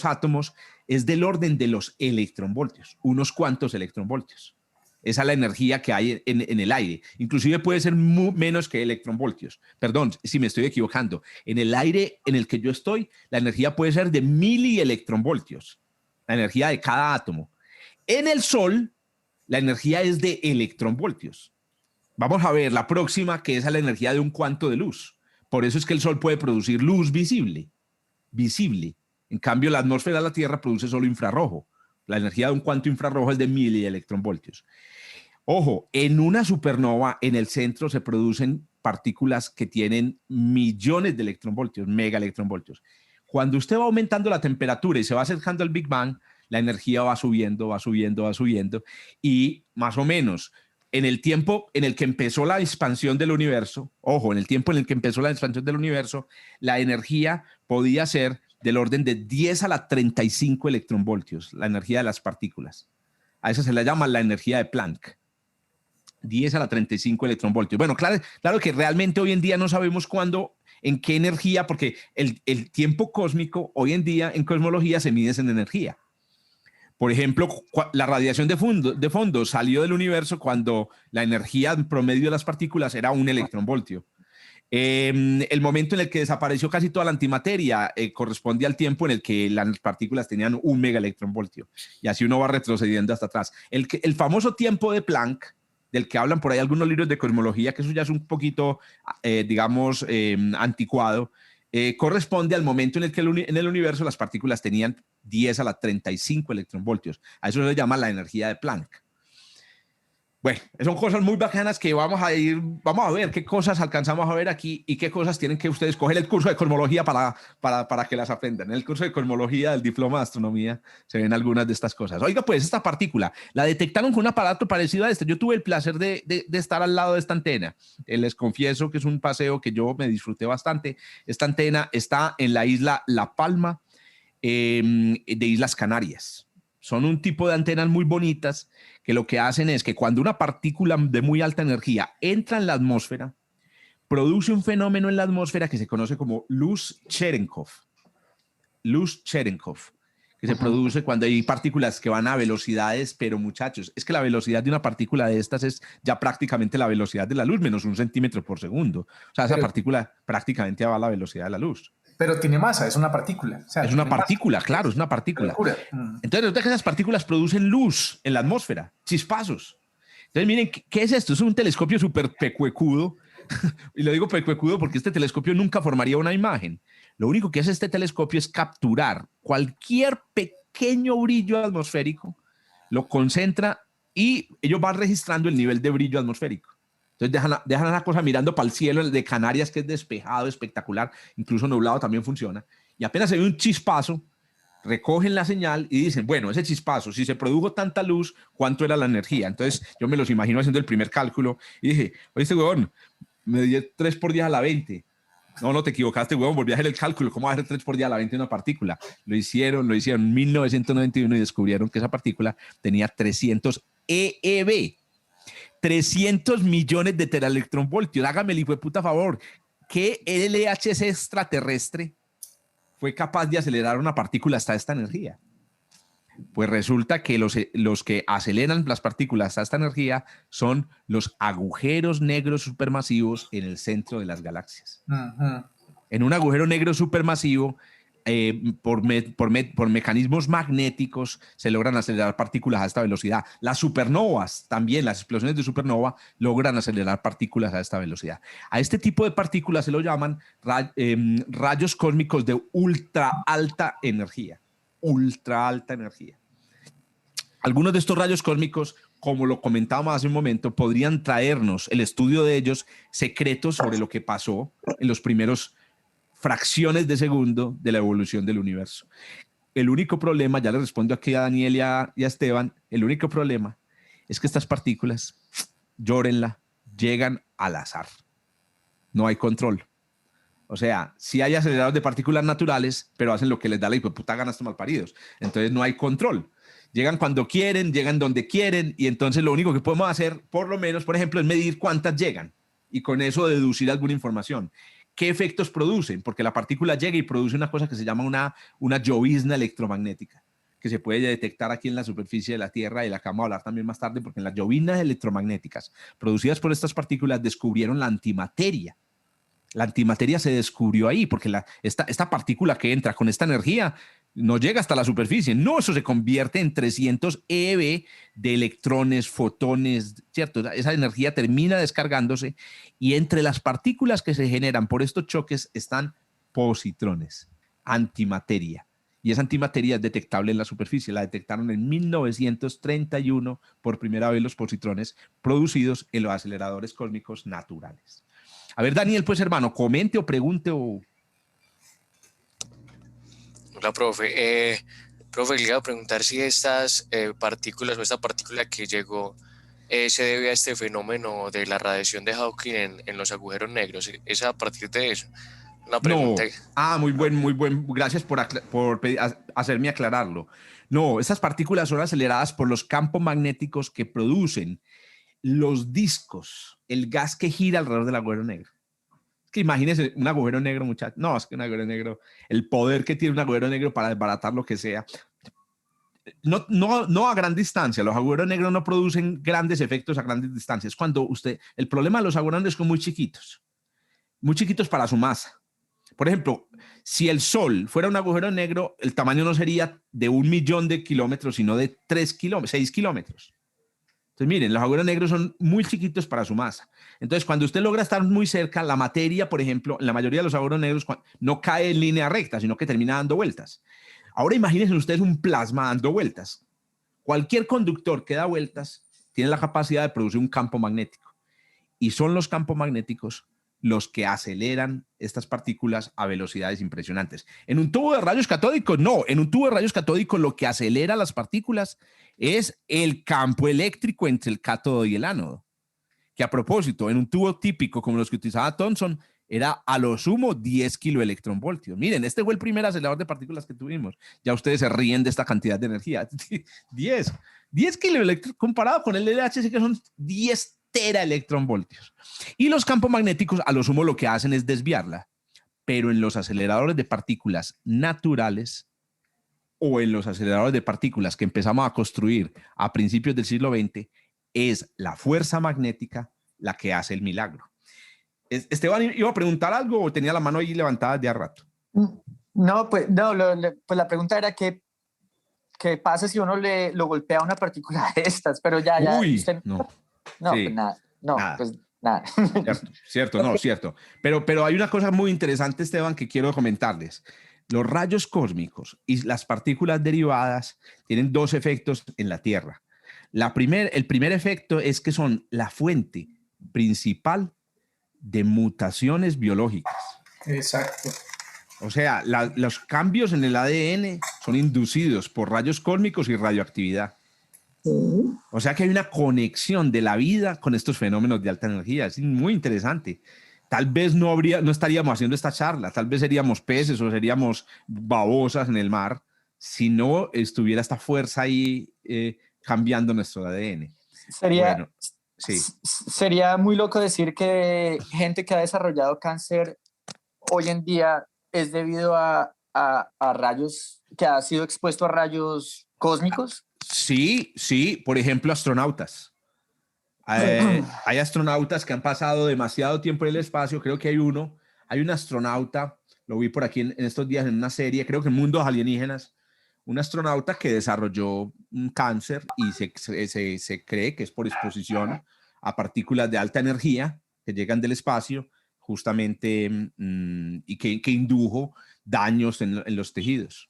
átomos es del orden de los electronvoltios, unos cuantos electronvoltios. Esa es la energía que hay en el aire. Inclusive puede ser menos que electronvoltios. Perdón, si me estoy equivocando. En el aire en el que yo estoy, la energía puede ser de milielectronvoltios. La energía de cada átomo. En el Sol, la energía es de electronvoltios. Vamos a ver la próxima, que es la energía de un cuanto de luz. Por eso es que el Sol puede producir luz visible. En cambio, la atmósfera de la Tierra produce solo infrarrojo. La energía de un cuanto infrarrojo es de milielectronvoltios. Ojo, en una supernova, en el centro se producen partículas que tienen millones de electronvoltios, megaelectronvoltios. Cuando usted va aumentando la temperatura y se va acercando al Big Bang, la energía va subiendo, va subiendo, va subiendo, y más o menos en el tiempo en el que empezó la expansión del universo, ojo, en el tiempo en el que empezó la expansión del universo, la energía podía ser del orden de 10 a la 35 electronvoltios, la energía de las partículas. A eso se le llama la energía de Planck. 10 a la 35 electronvoltios. Bueno, claro que realmente hoy en día no sabemos cuándo, en qué energía, porque el tiempo cósmico hoy en día en cosmología se mide en energía. Por ejemplo, la radiación de fondo salió del universo cuando la energía promedio de las partículas era 1 electronvoltio. El momento en el que desapareció casi toda la antimateria corresponde al tiempo en el que las partículas tenían 1 megaelectronvoltio. Y así uno va retrocediendo hasta atrás. El famoso tiempo de Planck, del que hablan por ahí algunos libros de cosmología, que eso ya es un poquito, digamos, anticuado, corresponde al momento en el que en el universo las partículas tenían 10 a la 35 electronvoltios. A eso se llama la energía de Planck. Bueno, son cosas muy bacanas que vamos a ver qué cosas alcanzamos a ver aquí y qué cosas tienen que ustedes coger el curso de cosmología para que las aprendan. En el curso de cosmología del diploma de astronomía se ven algunas de estas cosas. Oiga, pues esta partícula la detectaron con un aparato parecido a este. Yo tuve el placer de estar al lado de esta antena. Les confieso que es un paseo que yo me disfruté bastante. Esta antena está en la isla La Palma, de Islas Canarias. Son un tipo de antenas muy bonitas que lo que hacen es que cuando una partícula de muy alta energía entra en la atmósfera, produce un fenómeno en la atmósfera que se conoce como luz Cherenkov. Luz Cherenkov, que se produce cuando hay partículas que van a velocidades, pero muchachos, es que la velocidad de una partícula de estas es ya prácticamente la velocidad de la luz, menos 1 centímetro por segundo. O sea, esa partícula prácticamente va a la velocidad de la luz. Pero tiene masa, es una partícula. O sea, es una partícula, masa. Claro, es una partícula. Entonces, resulta que esas partículas producen luz en la atmósfera, chispazos. Entonces, miren, ¿qué es esto? Es un telescopio súper pecuecudo. Y lo digo pecuecudo porque este telescopio nunca formaría una imagen. Lo único que hace este telescopio es capturar cualquier pequeño brillo atmosférico, lo concentra y ellos van registrando el nivel de brillo atmosférico. Entonces dejan la cosa mirando para el cielo de Canarias, que es despejado, espectacular, incluso nublado también funciona. Y apenas se ve un chispazo, recogen la señal y dicen, bueno, ese chispazo, si se produjo tanta luz, ¿cuánto era la energía? Entonces yo me los imagino haciendo el primer cálculo y dije, oye, este huevón, me dio 3 por 10 a la 20. No te equivocaste, huevón, volví a hacer el cálculo. ¿Cómo va a ser 3 por 10 a la 20 una partícula? Lo hicieron en 1991 y descubrieron que esa partícula tenía 300 eV. 300 millones de teraelectronvoltios. Hágame el hijo de puta favor. ¿Qué LHC extraterrestre fue capaz de acelerar una partícula hasta esta energía? Pues resulta que los que aceleran las partículas hasta esta energía son los agujeros negros supermasivos en el centro de las galaxias. En un agujero negro supermasivo, por mecanismos magnéticos se logran acelerar partículas a esta velocidad. Las supernovas también, las explosiones de supernova logran acelerar partículas a esta velocidad. A este tipo de partículas se lo llaman rayos cósmicos de ultra alta energía. Ultra alta energía. Algunos de estos rayos cósmicos, como lo comentábamos hace un momento, podrían traernos el estudio de ellos secretos sobre lo que pasó en los primeros fracciones de segundo de la evolución del universo. El único problema, ya le respondo aquí a Daniel y a Esteban, el único problema es que estas partículas, llórenla, llegan al azar. No hay control. O sea, sí hay aceleradores de partículas naturales, pero hacen lo que les da la hijueputa gana a estos malparidos. Entonces no hay control. Llegan cuando quieren, llegan donde quieren, y entonces lo único que podemos hacer, por lo menos, por ejemplo, es medir cuántas llegan y con eso deducir alguna información. ¿Qué efectos producen? Porque la partícula llega y produce una cosa que se llama una llovizna electromagnética. que se puede detectar aquí en la superficie de la Tierra, y la que vamos a hablar también más tarde, porque en las llovinas electromagnéticas producidas por estas partículas descubrieron la antimateria. La antimateria se descubrió ahí, porque esta partícula que entra con esta energía no llega hasta la superficie. No, eso se convierte en 300 eV de electrones, fotones, ¿cierto? Esa energía termina descargándose, y entre las partículas que se generan por estos choques están positrones, antimateria. Y esa antimateria es detectable en la superficie. La detectaron en 1931 por primera vez los positrones producidos en los aceleradores cósmicos naturales. A ver, Daniel, pues hermano, comente o pregunte o... Hola, profe. Profe, le iba a preguntar si estas partículas o esta partícula que llegó se debe a este fenómeno de la radiación de Hawking en los agujeros negros. ¿Es a partir de eso? Una pregunta. No. Muy buen. Gracias por hacerme aclararlo. No, esas partículas son aceleradas por los campos magnéticos que producen los discos, el gas que gira alrededor del agujero negro. Es que imagínense un agujero negro, muchachos. No, es que un agujero negro, el poder que tiene un agujero negro para desbaratar lo que sea. No a gran distancia. Los agujeros negros no producen grandes efectos a grandes distancias. El problema de los agujeros negros es que son muy chiquitos para su masa. Por ejemplo, si el Sol fuera un agujero negro, el tamaño no sería de 1 millón de kilómetros, sino de 6 kilómetros. Entonces, miren, los agujeros negros son muy chiquitos para su masa. Entonces, cuando usted logra estar muy cerca, la materia, por ejemplo, en la mayoría de los agujeros negros no cae en línea recta, sino que termina dando vueltas. Ahora imagínense ustedes un plasma dando vueltas. Cualquier conductor que da vueltas tiene la capacidad de producir un campo magnético. Y son los campos magnéticos los que aceleran estas partículas a velocidades impresionantes. En un tubo de rayos catódicos, no. En un tubo de rayos catódicos lo que acelera las partículas es el campo eléctrico entre el cátodo y el ánodo. Que a propósito, en un tubo típico como los que utilizaba Thomson, era a lo sumo 10 kiloelectronvoltios. Miren, este fue el primer acelerador de partículas que tuvimos. Ya ustedes se ríen de esta cantidad de energía. 10 kiloelectronvoltios comparado con el LHC, que son 10 teraelectronvoltios. Y los campos magnéticos a lo sumo lo que hacen es desviarla. Pero en los aceleradores de partículas naturales o en los aceleradores de partículas que empezamos a construir a principios del siglo XX, es la fuerza magnética la que hace el milagro. Esteban, ¿iba a preguntar algo o tenía la mano ahí levantada de a rato? No, pues la pregunta era ¿qué pasa si uno lo golpea a una partícula de estas? Pero ya. Uy, usted, no. No, Sí. pues nada. No, Nada. pues nada. Cierto. Pero hay una cosa muy interesante, Esteban, que quiero comentarles. Los rayos cósmicos y las partículas derivadas tienen dos efectos en la Tierra. El primer efecto es que son la fuente principal de mutaciones biológicas. Exacto. O sea, los cambios en el ADN son inducidos por rayos cósmicos y radioactividad. O sea que hay una conexión de la vida con estos fenómenos de alta energía. Es muy interesante. Tal vez no estaríamos haciendo esta charla, tal vez seríamos peces o seríamos babosas en el mar si no estuviera esta fuerza ahí cambiando nuestro ADN. Sería muy loco decir que gente que ha desarrollado cáncer hoy en día es debido a rayos, que ha sido expuesto a rayos cósmicos. Sí, por ejemplo, astronautas. Hay astronautas que han pasado demasiado tiempo en el espacio. Creo que hay un astronauta, lo vi por aquí en estos días en una serie, creo que en Mundos Alienígenas, un astronauta que desarrolló un cáncer y se cree que es por exposición a partículas de alta energía que llegan del espacio justamente y que indujo daños en los tejidos.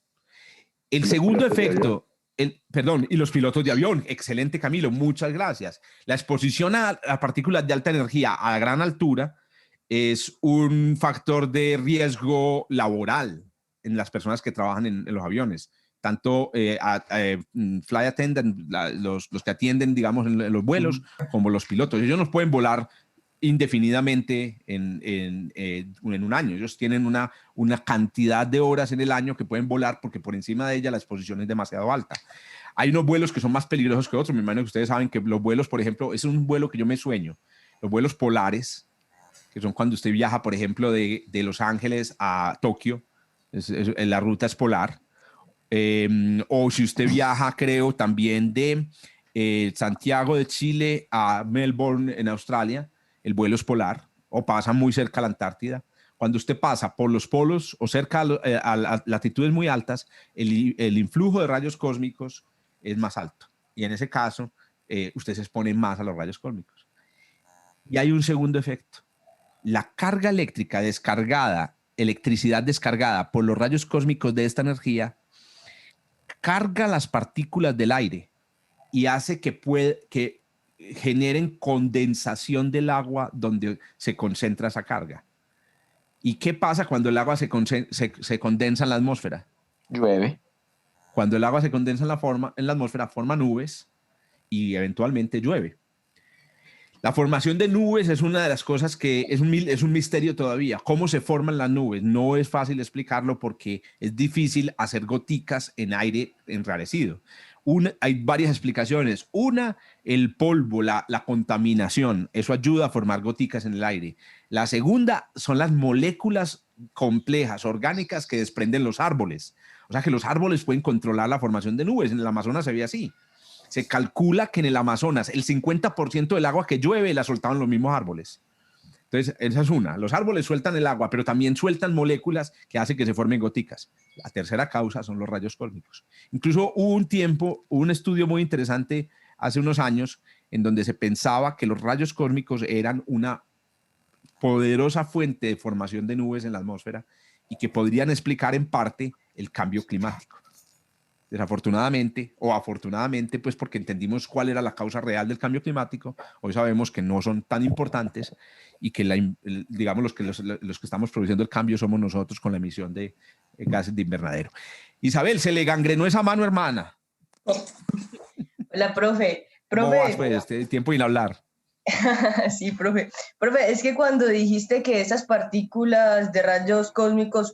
El segundo efecto... y los pilotos de avión. Excelente, Camilo, muchas gracias. La exposición a partículas de alta energía a gran altura es un factor de riesgo laboral en las personas que trabajan en los aviones. Tanto flight attendant, los que atienden, digamos, en los vuelos, como los pilotos. Ellos no pueden volar indefinidamente en un año. Ellos tienen una cantidad de horas en el año que pueden volar porque por encima de ella la exposición es demasiado alta. Hay unos vuelos que son más peligrosos que otros. Me imagino que ustedes saben que los vuelos, por ejemplo, es un vuelo que yo me sueño. Los vuelos polares, que son cuando usted viaja, por ejemplo, de Los Ángeles a Tokio, la ruta es polar. O si usted viaja, creo, también de Santiago de Chile a Melbourne en Australia, el vuelo es polar, o pasa muy cerca a la Antártida. Cuando usted pasa por los polos o cerca a latitudes muy altas, el influjo de rayos cósmicos es más alto. Y en ese caso, usted se expone más a los rayos cósmicos. Y hay un segundo efecto. La carga eléctrica descargada, electricidad descargada por los rayos cósmicos de esta energía, carga las partículas del aire y hace que generen condensación del agua donde se concentra esa carga. ¿Y qué pasa cuando el agua se condensa en la atmósfera? Llueve. Cuando el agua se condensa en la atmósfera, forma nubes y eventualmente llueve. La formación de nubes es una de las cosas que es un misterio todavía. ¿Cómo se forman las nubes? No es fácil explicarlo porque es difícil hacer goticas en aire enrarecido. Hay varias explicaciones. Una, el polvo, la contaminación. Eso ayuda a formar goticas en el aire. La segunda son las moléculas complejas, orgánicas que desprenden los árboles. O sea que los árboles pueden controlar la formación de nubes. En el Amazonas se ve así. Se calcula que en el Amazonas el 50% del agua que llueve la soltaban los mismos árboles. Entonces, esa es una. Los árboles sueltan el agua, pero también sueltan moléculas que hacen que se formen goticas. La tercera causa son los rayos cósmicos. Incluso hubo un estudio muy interesante hace unos años en donde se pensaba que los rayos cósmicos eran una poderosa fuente de formación de nubes en la atmósfera y que podrían explicar en parte el cambio climático. Desafortunadamente o afortunadamente, pues porque entendimos cuál era la causa real del cambio climático, hoy sabemos que no son tan importantes y que digamos los que estamos produciendo el cambio somos nosotros con la emisión de gases de invernadero. Isabel, se le gangrenó esa mano, hermana. Hola, profe. ¿Cómo vas, pues? Tiempo sin hablar. Sí, profe. Profe, es que cuando dijiste que esas partículas de rayos cósmicos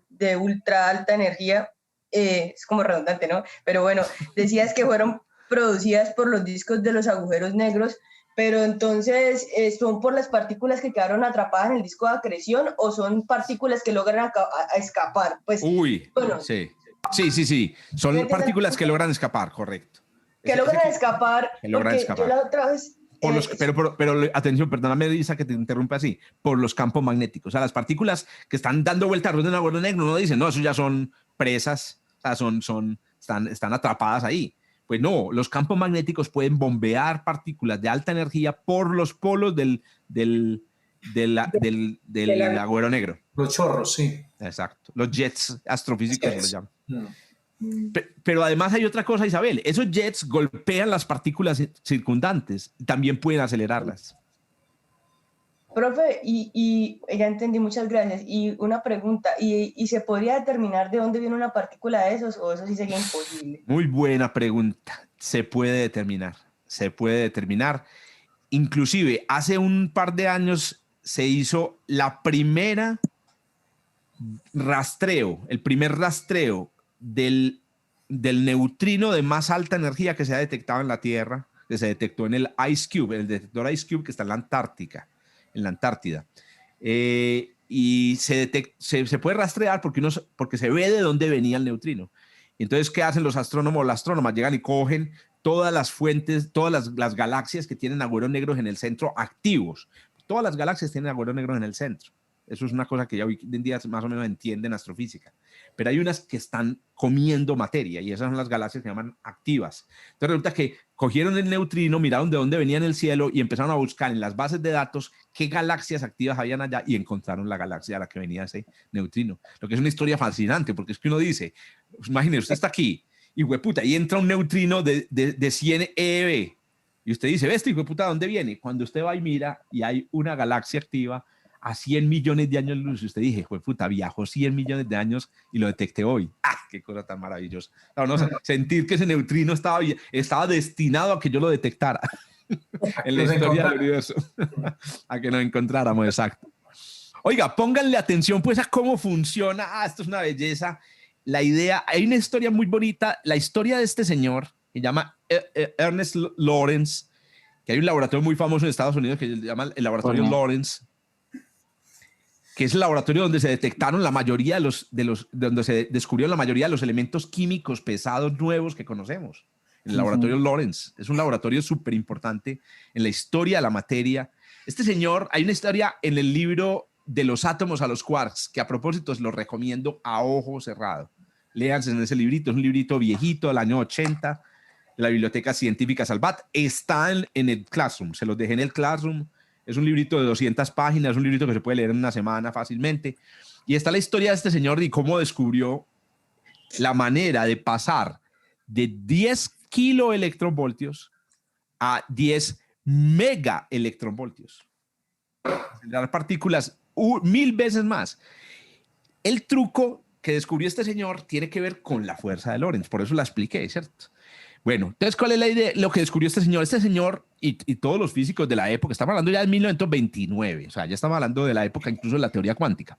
de ultra alta energía, es como redundante, ¿no? Pero bueno, decías que fueron producidas por los discos de los agujeros negros, pero entonces, ¿son por las partículas que quedaron atrapadas en el disco de acreción o son partículas que logran escapar? Pues, bueno, sí. Son partículas que logran escapar, correcto. Que logran escapar, porque yo la otra vez... Pero atención, perdóname, Isa, que te interrumpa así, por los campos magnéticos. O sea, las partículas que están dando vuelta alrededor de un agujero negro, no dicen, no, eso ya son presas, o sea, están atrapadas ahí. Pues no, los campos magnéticos pueden bombear partículas de alta energía por los polos del agujero negro. Los chorros, sí. Exacto. Los jets astrofísicos se los llaman. Pero además hay otra cosa, Isabel. Esos jets golpean las partículas circundantes y también pueden acelerarlas. Profe, y ya entendí, muchas gracias. Y una pregunta, ¿y se podría determinar de dónde viene una partícula de esos o eso sí sería imposible? Muy buena pregunta. Se puede determinar. Inclusive, hace un par de años se hizo el primer rastreo del neutrino de más alta energía que se ha detectado en la Tierra, que se detectó en el Ice Cube, el detector Ice Cube que está en la Antártida. Y se puede rastrear porque se ve de dónde venía el neutrino. Entonces, ¿qué hacen los astrónomos? Las astrónomas llegan y cogen todas las fuentes, todas las galaxias que tienen agujeros negros en el centro activos. Todas las galaxias tienen agujeros negros en el centro. Eso es una cosa que ya hoy en día más o menos entienden astrofísica. Pero hay unas que están comiendo materia y esas son las galaxias que se llaman activas. Entonces resulta que cogieron el neutrino, miraron de dónde venía en el cielo y empezaron a buscar en las bases de datos qué galaxias activas habían allá y encontraron la galaxia a la que venía ese neutrino. Lo que es una historia fascinante porque es que uno dice, imagínese, usted está aquí y hueputa, y entra un neutrino de 100 eV y usted dice, ¿ves, hijo de puta, dónde viene? Cuando usted va y mira y hay una galaxia activa a 100 millones de años luz, usted dije, fue puta, viajó 100 millones de años y lo detecté hoy. ¡Ah, qué cosa tan maravillosa! Claro, no, sentir que ese neutrino estaba destinado a que yo lo detectara en la historia del universo, a que nos encontráramos, exacto. Oiga, pónganle atención pues a cómo funciona. Esto es una belleza. La idea, hay una historia muy bonita, la historia de este señor, que se llama Ernest Lawrence, que hay un laboratorio muy famoso en Estados Unidos que se llama el laboratorio Lawrence. que es el laboratorio donde se detectaron la mayoría donde se descubrieron la mayoría de los elementos químicos pesados nuevos que conocemos. El laboratorio Lawrence es un laboratorio súper importante en la historia de la materia. Este señor, hay una historia en el libro de los átomos a los quarks, que a propósito se lo recomiendo a ojo cerrado. Léanse en ese librito, es un librito viejito del año 80, de la Biblioteca Científica Salvat. Está en el Classroom, se los dejé en el Classroom. Es un librito de 200 páginas, es un librito que se puede leer en una semana fácilmente. Y está la historia de este señor y cómo descubrió la manera de pasar de 10 kiloelectronvoltios a 10 megaelectronvoltios. Acelerar partículas 1000 veces más. El truco que descubrió este señor tiene que ver con la fuerza de Lorentz, por eso la expliqué, ¿cierto? Bueno, entonces, ¿cuál es la idea? Lo que descubrió este señor. Este señor y todos los físicos de la época, estamos hablando ya de 1929, o sea, ya estamos hablando de la época incluso de la teoría cuántica.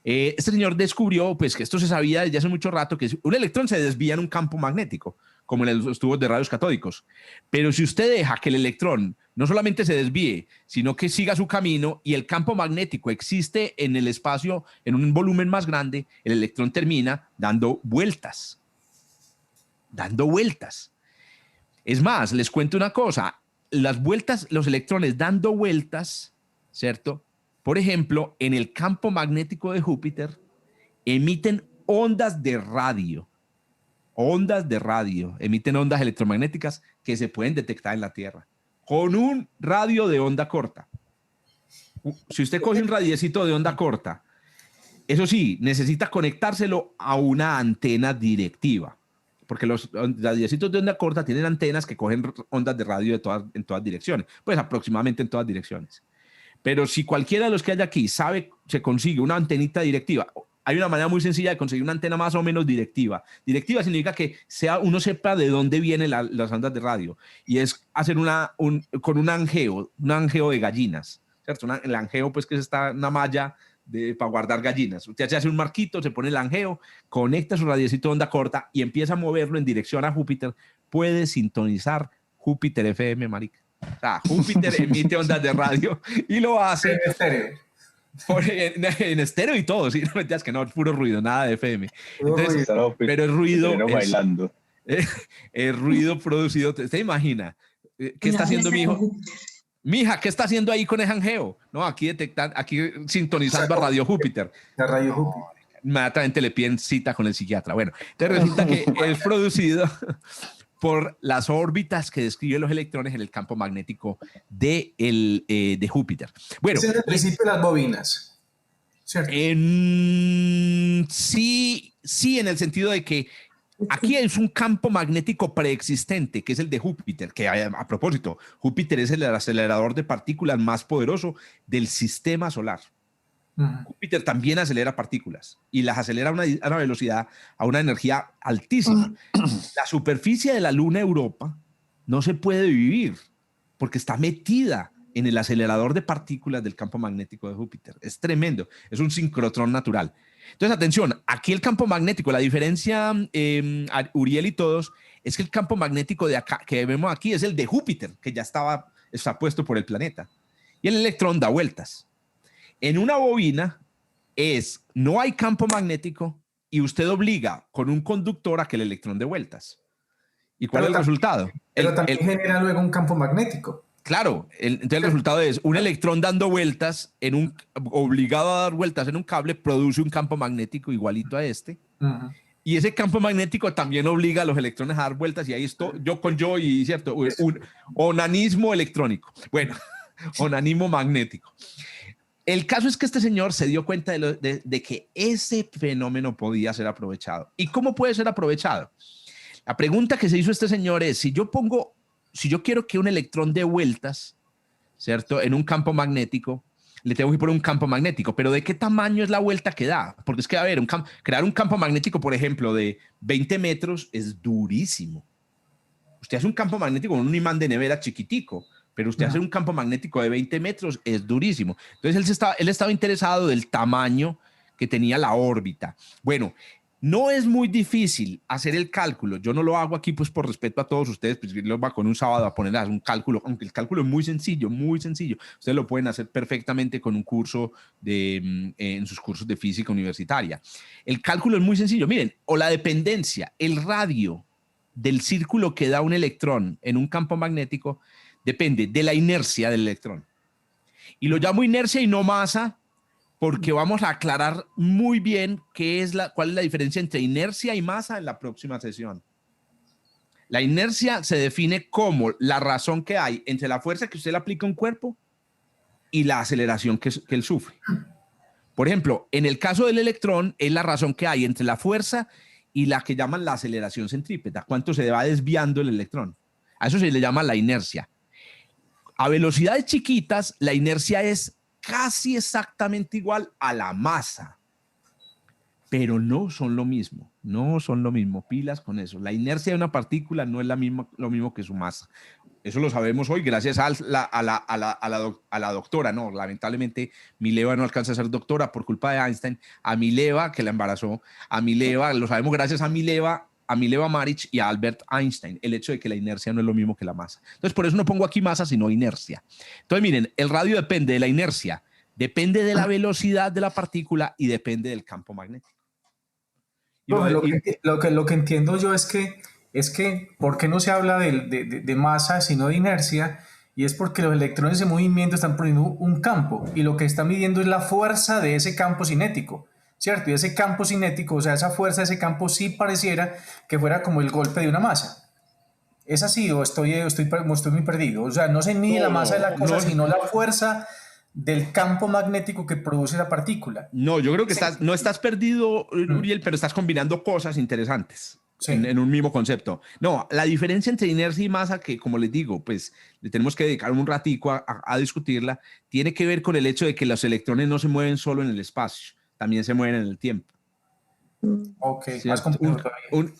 Este señor descubrió, pues, que esto se sabía desde hace mucho rato, que un electrón se desvía en un campo magnético, como en los tubos de rayos catódicos. Pero si usted deja que el electrón no solamente se desvíe, sino que siga su camino y el campo magnético existe en el espacio, en un volumen más grande, el electrón termina dando vueltas. Dando vueltas. Es más, les cuento una cosa, las vueltas, los electrones dando vueltas, ¿cierto? Por ejemplo, en el campo magnético de Júpiter emiten ondas de radio, emiten ondas electromagnéticas que se pueden detectar en la Tierra, con un radio de onda corta. Si usted coge un radiecito de onda corta, eso sí, necesita conectárselo a una antena directiva, porque los radiecitos de onda corta tienen antenas que cogen ondas de radio en todas direcciones, pues aproximadamente en todas direcciones. Pero si cualquiera de los que hay aquí sabe, se consigue una antenita directiva, hay una manera muy sencilla de conseguir una antena más o menos directiva. Directiva significa que uno sepa de dónde vienen las ondas de radio, y es hacer con un angeo de gallinas, ¿cierto? El angeo, pues, que es una malla para guardar gallinas. Usted se hace un marquito, se pone el angeo, conecta su radiecito de onda corta y empieza a moverlo en dirección a Júpiter. Puede sintonizar Júpiter FM, marica. O sea, Júpiter emite ondas de radio y lo hace en estéreo y todo, ¿sí? No me digas que no, puro ruido, nada de FM. Entonces, pero el ruido bailando. El ruido producido, ¿usted imagina? ¿Qué está haciendo mi hijo? Mija, ¿qué está haciendo ahí con el angeo? No, aquí sintonizando a Radio Júpiter. La Radio Júpiter. Inmediatamente le piden cita con el psiquiatra. Bueno, entonces resulta que es producido por las órbitas que describen los electrones en el campo magnético de Júpiter. Bueno, ese es el principio de las bobinas, ¿cierto? Sí, en el sentido de que aquí es un campo magnético preexistente, que es el de Júpiter, que a propósito, Júpiter es el acelerador de partículas más poderoso del sistema solar. Júpiter también acelera partículas y las acelera a una velocidad, a una energía altísima. La superficie de la Luna Europa no se puede vivir porque está metida en el acelerador de partículas del campo magnético de Júpiter. Es tremendo, es un sincrotrón natural. Entonces, atención, aquí el campo magnético, la diferencia, Uriel y todos, es que el campo magnético de acá, que vemos aquí, es el de Júpiter, que ya está puesto por el planeta. Y el electrón da vueltas. En una bobina no hay campo magnético y usted obliga con un conductor a que el electrón dé vueltas. ¿Y cuál es el resultado? Pero también genera luego un campo magnético. Claro, entonces el resultado es un electrón dando vueltas, obligado a dar vueltas en un cable, produce un campo magnético igualito a este. Y ese campo magnético también obliga a los electrones a dar vueltas, y ahí esto, y cierto, un onanismo electrónico. Bueno, onanismo magnético. El caso es que este señor se dio cuenta de que ese fenómeno podía ser aprovechado. ¿Y cómo puede ser aprovechado? La pregunta que se hizo este señor es, si yo quiero que un electrón dé vueltas, ¿cierto? En un campo magnético, le tengo que poner un campo magnético, pero ¿de qué tamaño es la vuelta que da? Porque es que, a ver, crear un campo magnético, por ejemplo, de 20 metros es durísimo. Usted hace un campo magnético con un imán de nevera chiquitico, pero usted hace un campo magnético de 20 metros es durísimo. Entonces él estaba interesado del tamaño que tenía la órbita. Bueno, No es muy difícil hacer el cálculo. Yo no lo hago aquí pues por respeto a todos ustedes, pues yo los va con un sábado a poner a hacer un cálculo, aunque el cálculo es muy sencillo, muy sencillo. Ustedes lo pueden hacer perfectamente con un curso en sus cursos de física universitaria. El cálculo es muy sencillo. Miren, o la dependencia, el radio del círculo que da un electrón en un campo magnético depende de la inercia del electrón. Y lo llamo inercia y no masa, porque vamos a aclarar muy bien cuál es la diferencia entre inercia y masa en la próxima sesión. La inercia se define como la razón que hay entre la fuerza que usted le aplica a un cuerpo y la aceleración que él sufre. Por ejemplo, en el caso del electrón, es la razón que hay entre la fuerza y la que llaman la aceleración centrípeta, cuánto se va desviando el electrón. A eso se le llama la inercia. A velocidades chiquitas, la inercia es casi exactamente igual a la masa, pero no son lo mismo, pilas con eso. La inercia de una partícula no es lo mismo que su masa. Eso lo sabemos hoy gracias a la doctora, no, lamentablemente Mileva no alcanza a ser doctora por culpa de Einstein, a Mileva, que la embarazó, a Mileva, lo sabemos gracias a Mileva Maric y a Albert Einstein, el hecho de que la inercia no es lo mismo que la masa. Entonces, por eso no pongo aquí masa, sino inercia. Entonces, miren, el radio depende de la inercia, depende de la velocidad de la partícula y depende del campo magnético. Lo que entiendo yo es que ¿por qué no se habla de masa, sino de inercia? Y es porque los electrones en movimiento están poniendo un campo y lo que está midiendo es la fuerza de ese campo cinético. ¿Cierto? Y ese campo cinético, o sea, esa fuerza de ese campo sí pareciera que fuera como el golpe de una masa. ¿Es así o estoy muy perdido? O sea, no se mide la masa de la cosa, sino la fuerza del campo magnético que produce la partícula. No, yo creo que no estás perdido, Uriel, pero estás combinando cosas interesantes en un mismo concepto. No, la diferencia entre inercia y masa, que como les digo, pues le tenemos que dedicar un ratico a discutirla, tiene que ver con el hecho de que los electrones no se mueven solo en el espacio, también se mueven en el tiempo. Ok, ¿cierto?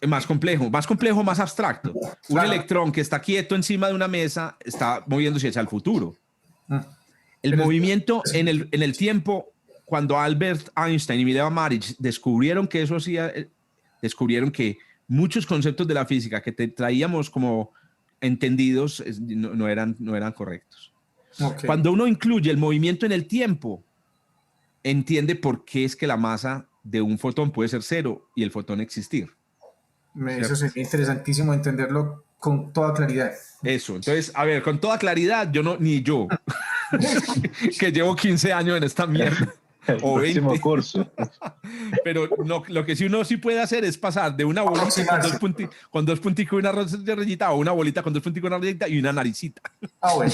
Más complejo, más abstracto. Un electrón que está quieto encima de una mesa está moviéndose hacia el futuro. El movimiento en el tiempo, cuando Albert Einstein y Mileva Maric descubrieron que eso hacía, descubrieron que muchos conceptos de la física que traíamos como entendidos no eran correctos. Okay. Cuando uno incluye el movimiento en el tiempo, entiende por qué es que la masa de un fotón puede ser cero y el fotón existir. Eso sería interesantísimo entenderlo con toda claridad. Eso, entonces, a ver, con toda claridad, ni yo, que llevo 15 años en esta mierda. O 20. Curso. Pero no, lo que sí uno sí puede hacer es pasar de una bolita con dos punticos y una rayita a una bolita con dos punticos y una rayita y una naricita. Bueno.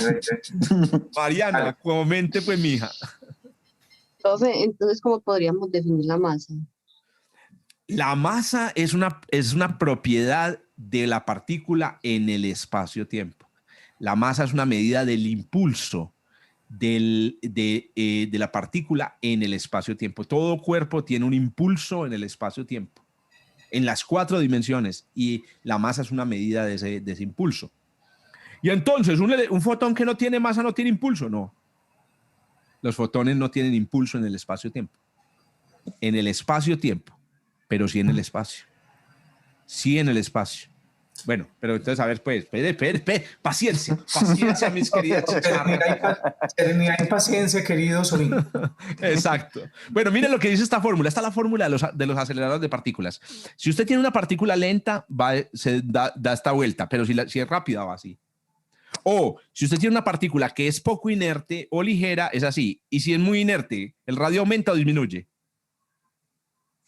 Mariana, comente pues, mija. Profe, entonces, ¿cómo podríamos definir la masa? La masa es una propiedad de la partícula en el espacio-tiempo. La masa es una medida del impulso de la partícula en el espacio-tiempo. Todo cuerpo tiene un impulso en el espacio-tiempo, en las 4 dimensiones, y la masa es una medida de ese impulso. Y entonces, ¿un fotón que no tiene masa no tiene impulso? No. Los fotones no tienen impulso en el espacio-tiempo. En el espacio-tiempo, pero sí en el espacio. Sí en el espacio. Bueno, pero entonces, a ver, pues, paciencia, mis queridos. Serenidad y paciencia, querido Solín. Exacto. Bueno, miren lo que dice esta fórmula. Esta es la fórmula de los aceleradores de partículas. Si usted tiene una partícula lenta, se da esta vuelta, pero si es rápida, va así. O si usted tiene una partícula que es poco inerte o ligera, es así. Y si es muy inerte, ¿el radio aumenta o disminuye?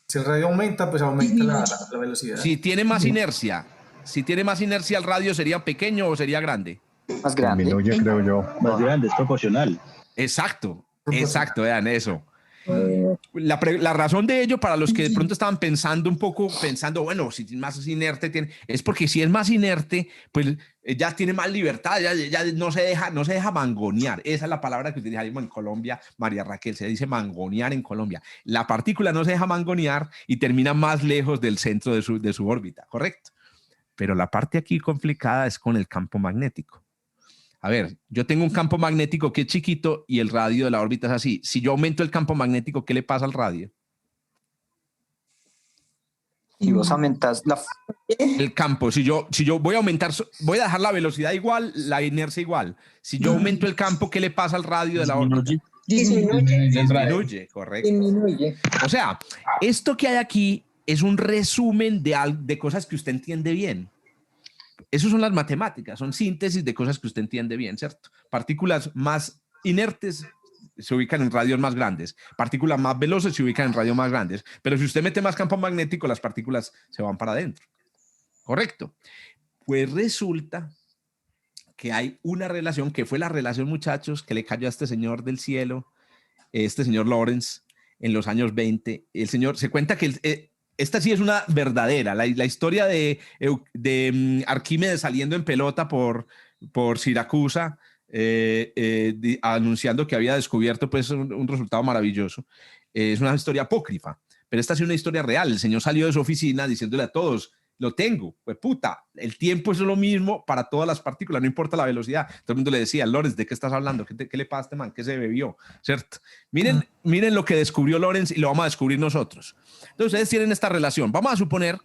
Si el radio aumenta, pues aumenta la velocidad. Si tiene más inercia, ¿el radio sería pequeño o sería grande? Más grande. Disminuye, creo yo. Más grande, es proporcional. Exacto, vean eso. La razón de ello, para los que de pronto estaban pensando, bueno, si más inerte es porque si es más inerte, pues ya tiene más libertad, ya no se deja mangonear. Esa es la palabra que utilizamos en Colombia, María Raquel, se dice mangonear en Colombia. La partícula no se deja mangonear y termina más lejos del centro de su órbita, ¿correcto? Pero la parte aquí complicada es con el campo magnético. A ver, yo tengo un campo magnético que es chiquito y el radio de la órbita es así. Si yo aumento el campo magnético, ¿qué le pasa al radio? Y vos aumentás el campo. Si yo voy a aumentar, voy a dejar la velocidad igual, la inercia igual. Si yo aumento el campo, ¿qué le pasa al radio de la órbita? Disminuye, correcto. O sea, esto que hay aquí es un resumen de cosas que usted entiende bien. Eso son las matemáticas, son síntesis de cosas que usted entiende bien, ¿cierto? Partículas más inertes se ubican en radios más grandes, partículas más veloces se ubican en radios más grandes, pero si usted mete más campo magnético, las partículas se van para adentro. ¿Correcto? Pues resulta que hay una relación, que fue la relación, muchachos, que le cayó a este señor del cielo, este señor Lorentz, en los años 20. El señor, se cuenta que esta sí es una verdadera, la historia de Arquímedes saliendo en pelota por Siracusa, anunciando que había descubierto pues un resultado maravilloso. Es una historia apócrifa, pero esta es una historia real. El señor salió de su oficina diciéndole a todos: lo tengo, pues puta, el tiempo es lo mismo para todas las partículas, no importa la velocidad. Todo el mundo le decía: Lorentz, ¿de qué estás hablando? ¿Qué le pasa a este man? ¿Qué se bebió? ¿Cierto? Miren lo que descubrió Lorentz y lo vamos a descubrir nosotros. Entonces ustedes tienen esta relación. Vamos a suponer,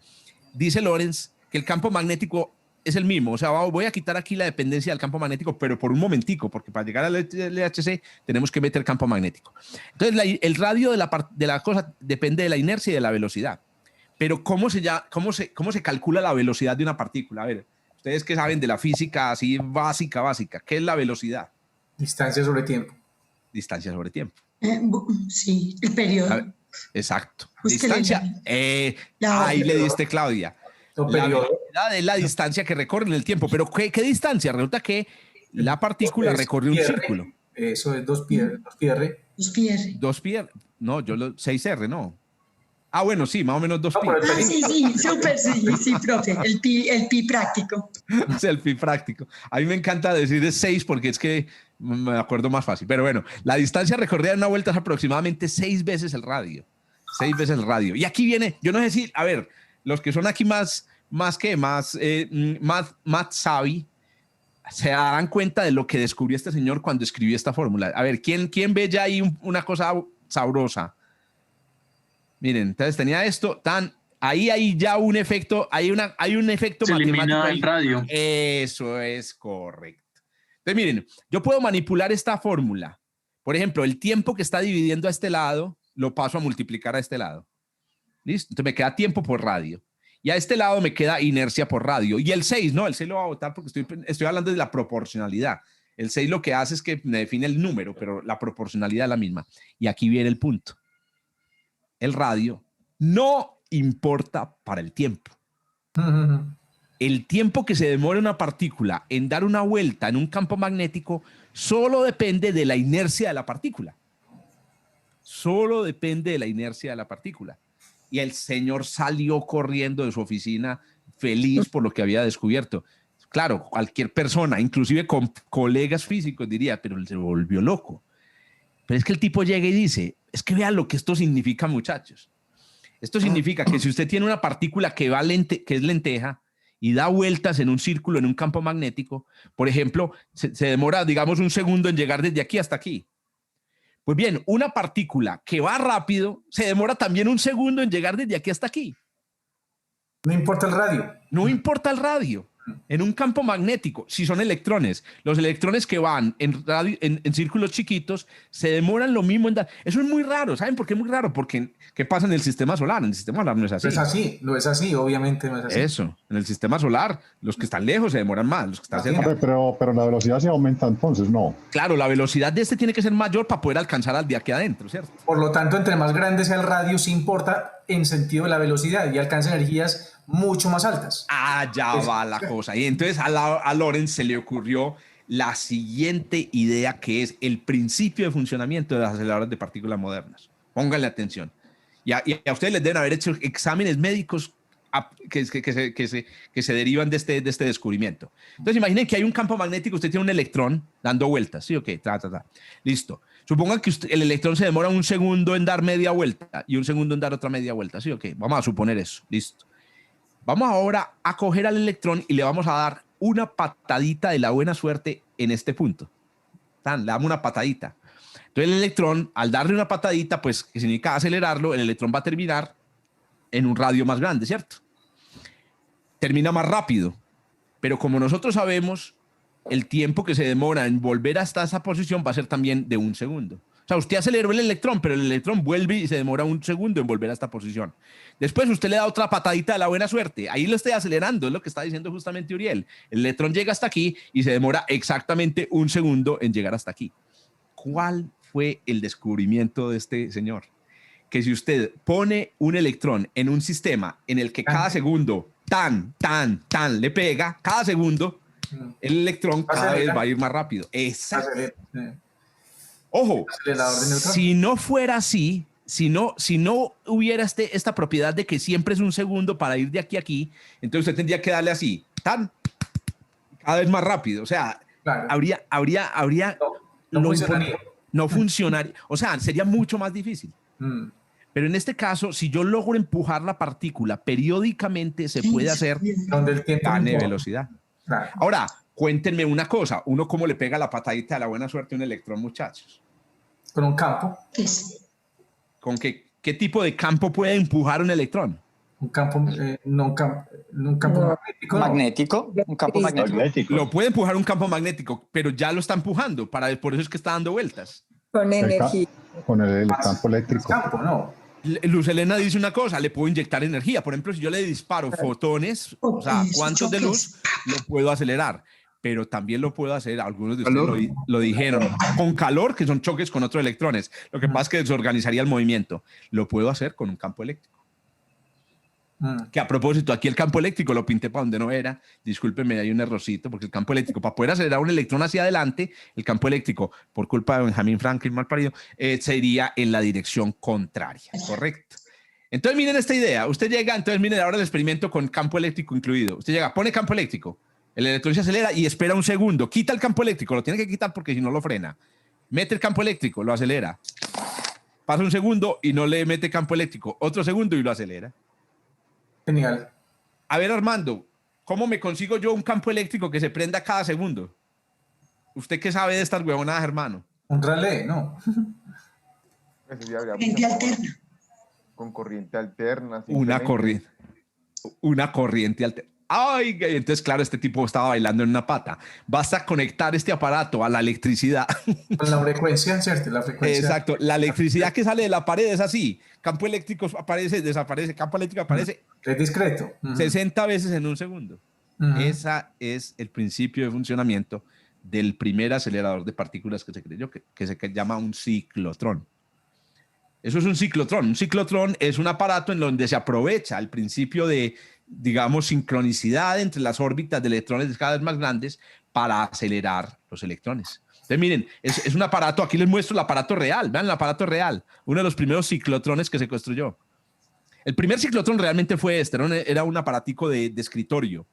dice Lorentz, que el campo magnético es el mismo. O sea, voy a quitar aquí la dependencia del campo magnético, pero por un momentico, porque para llegar al LHC tenemos que meter campo magnético. Entonces el radio de la cosa depende de la inercia y de la velocidad. Pero ¿cómo se calcula la velocidad de una partícula? A ver, ustedes que saben de la física así básica, ¿qué es la velocidad? Distancia sobre tiempo. Distancia sobre tiempo. Sí, el periodo. Ver, exacto. Búsquele Distancia. Ahí le diste, Claudia. La velocidad es la distancia que recorre en el tiempo. Pero ¿qué distancia? Resulta que la partícula recorre un círculo. Eso es 2πr. 2πr. No, 6r, no. Ah, bueno, sí, más o menos 2 pi. Sí, súper, sí, profe. El pi práctico. Es el pi práctico. A mí me encanta decir 6 porque es que me acuerdo más fácil. Pero bueno, la distancia recorrida en una vuelta es aproximadamente 6 veces el radio. 6 veces el radio. Y aquí viene, yo no sé si, a ver, los que son aquí más savvy, se darán cuenta de lo que descubrió este señor cuando escribió esta fórmula. A ver, ¿quién ve ya ahí una cosa sabrosa? Miren, entonces tenía esto, ahí hay ya un efecto, hay un efecto se matemático. Elimina el radio. Eso es correcto. Entonces miren, yo puedo manipular esta fórmula. Por ejemplo, el tiempo que está dividiendo a este lado, lo paso a multiplicar a este lado. ¿Listo? Entonces me queda tiempo por radio. Y a este lado me queda inercia por radio. Y el 6, no, el 6 lo voy a botar porque estoy hablando de la proporcionalidad. El 6 lo que hace es que me define el número, pero la proporcionalidad es la misma. Y aquí viene el punto. El radio no importa para el tiempo. El tiempo que se demora una partícula en dar una vuelta en un campo magnético solo depende de la inercia de la partícula. Solo depende de la inercia de la partícula. Y el señor salió corriendo de su oficina feliz por lo que había descubierto. Claro, cualquier persona, inclusive con colegas físicos, diría, pero él se volvió loco. Pero es que el tipo llega y dice, es que vean lo que esto significa, muchachos. Esto significa que si usted tiene una partícula que es lenteja y da vueltas en un círculo, en un campo magnético, por ejemplo, se demora, digamos, un segundo en llegar desde aquí hasta aquí. Pues bien, una partícula que va rápido se demora también un segundo en llegar desde aquí hasta aquí. No importa el radio. No importa el radio. En un campo magnético, si son electrones, los electrones que van en círculos chiquitos se demoran lo mismo en dar. Eso es muy raro. ¿Saben por qué es muy raro? Porque ¿qué pasa en el sistema solar? En el sistema solar no es así. No es así, obviamente no es así. Eso, en el sistema solar, los que están lejos se demoran más, los que están cerca. Pero la velocidad se aumenta entonces, ¿no? Claro, la velocidad de este tiene que ser mayor para poder alcanzar al de aquí adentro, ¿cierto? Por lo tanto, entre más grande sea el radio, sí importa en sentido de la velocidad y alcanza energías mucho más altas. Ya va la cosa. Y entonces a Lorentz se le ocurrió la siguiente idea, que es el principio de funcionamiento de las aceleradoras de partículas modernas. Pónganle atención. Y a ustedes les deben haber hecho exámenes médicos que se derivan de este descubrimiento. Entonces imaginen que hay un campo magnético, usted tiene un electrón dando vueltas, ¿sí? Ok, listo. Supongan que el electrón se demora un segundo en dar media vuelta y un segundo en dar otra media vuelta, ¿sí? Ok, vamos a suponer eso, listo. Vamos ahora a coger al electrón y le vamos a dar una patadita de la buena suerte en este punto. Le damos una patadita. Entonces el electrón, al darle una patadita, pues que significa acelerarlo, el electrón va a terminar en un radio más grande, ¿cierto? Termina más rápido, pero como nosotros sabemos, el tiempo que se demora en volver hasta esa posición va a ser también de 1 segundo. O sea, usted aceleró el electrón, pero el electrón vuelve y se demora 1 segundo en volver a esta posición. Después usted le da otra patadita de la buena suerte. Ahí lo estoy acelerando, es lo que está diciendo justamente Uriel. El electrón llega hasta aquí y se demora exactamente 1 segundo en llegar hasta aquí. ¿Cuál fue el descubrimiento de este señor? Que si usted pone un electrón en un sistema en el que cada segundo tan, le pega, cada segundo, el electrón cada vez va a ir más rápido. Exacto. Ojo, si no fuera así, si no hubiera esta propiedad de que siempre es 1 segundo para ir de aquí a aquí, entonces usted tendría que darle así, cada vez más rápido. O sea, claro. No funcionaría. O sea, sería mucho más difícil. Pero en este caso, si yo logro empujar la partícula periódicamente, se puede hacer donde el tiempo gane velocidad. Claro. Ahora, cuéntenme una cosa. ¿Uno cómo le pega la patadita de la buena suerte a un electrón, muchachos? Con un campo. ¿Con qué tipo de campo puede empujar un electrón? Un campo, un campo magnético. Magnético. Un campo magnético. Lo puede empujar un campo magnético, pero ya lo está empujando. Por eso es que está dando vueltas. Con energía. Con el campo eléctrico. Campo, no. Luz Helena dice una cosa, le puedo inyectar energía. Por ejemplo, si yo le disparo fotones, o sea, cuantos de luz, lo puedo acelerar. Pero también lo puedo hacer, algunos de ustedes lo dijeron, con calor, que son choques con otros electrones. Lo que pasa es que desorganizaría el movimiento. Lo puedo hacer con un campo eléctrico. Que a propósito, aquí el campo eléctrico lo pinté para donde no era. Discúlpenme, hay un errorcito, porque el campo eléctrico, para poder acelerar un electrón hacia adelante, el campo eléctrico, por culpa de Benjamin Franklin, mal parido, sería en la dirección contraria, ¿correcto? Entonces miren esta idea. Usted llega, entonces miren ahora el experimento con campo eléctrico incluido. Usted llega, pone campo eléctrico, el electrón se acelera y espera 1 segundo. Quita el campo eléctrico, lo tiene que quitar porque si no lo frena. Mete el campo eléctrico, lo acelera. Pasa 1 segundo y no le mete campo eléctrico. Otro segundo y lo acelera. Genial. A ver, Armando, ¿cómo me consigo yo un campo eléctrico que se prenda cada segundo? ¿Usted qué sabe de estas huevonadas, hermano? Un relé, ¿no? Corriente alterna. Con corriente alterna. Una corriente alterna. Ay, entonces, claro, este tipo estaba bailando en una pata. Basta conectar este aparato a la electricidad. Con la frecuencia, ¿cierto? La frecuencia. Exacto. La electricidad que sale de la pared es así. Campo eléctrico aparece, desaparece. Campo eléctrico aparece. Es discreto. 60 veces en 1 segundo. Ese es el principio de funcionamiento del primer acelerador de partículas que se creyó, que se llama un ciclotrón. Eso es un ciclotrón. Un ciclotrón es un aparato en donde se aprovecha el principio de, digamos, sincronicidad entre las órbitas de electrones cada vez más grandes para acelerar los electrones. Entonces, miren, es un aparato, aquí les muestro el aparato real, vean el aparato real, uno de los primeros ciclotrones que se construyó. El primer ciclotrón realmente fue era un aparatico de escritorio,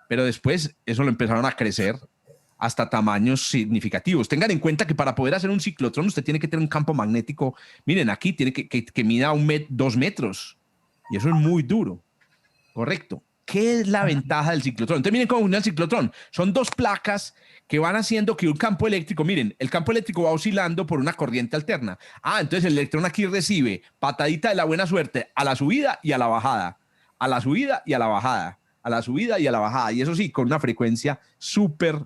pero después eso lo empezaron a crecer hasta tamaños significativos. Tengan en cuenta que para poder hacer un ciclotrón usted tiene que tener un campo magnético, miren, aquí tiene que mida 2 metros, y eso es muy duro, correcto. ¿Qué es la ventaja del ciclotrón? Entonces miren cómo funciona el ciclotrón. Son 2 placas que van haciendo que un campo eléctrico, miren, el campo eléctrico va oscilando por una corriente alterna. Entonces el electrón aquí recibe patadita de la buena suerte a la subida y a la bajada, a la subida y a la bajada, a la subida y a la bajada. Y eso sí, con una frecuencia súper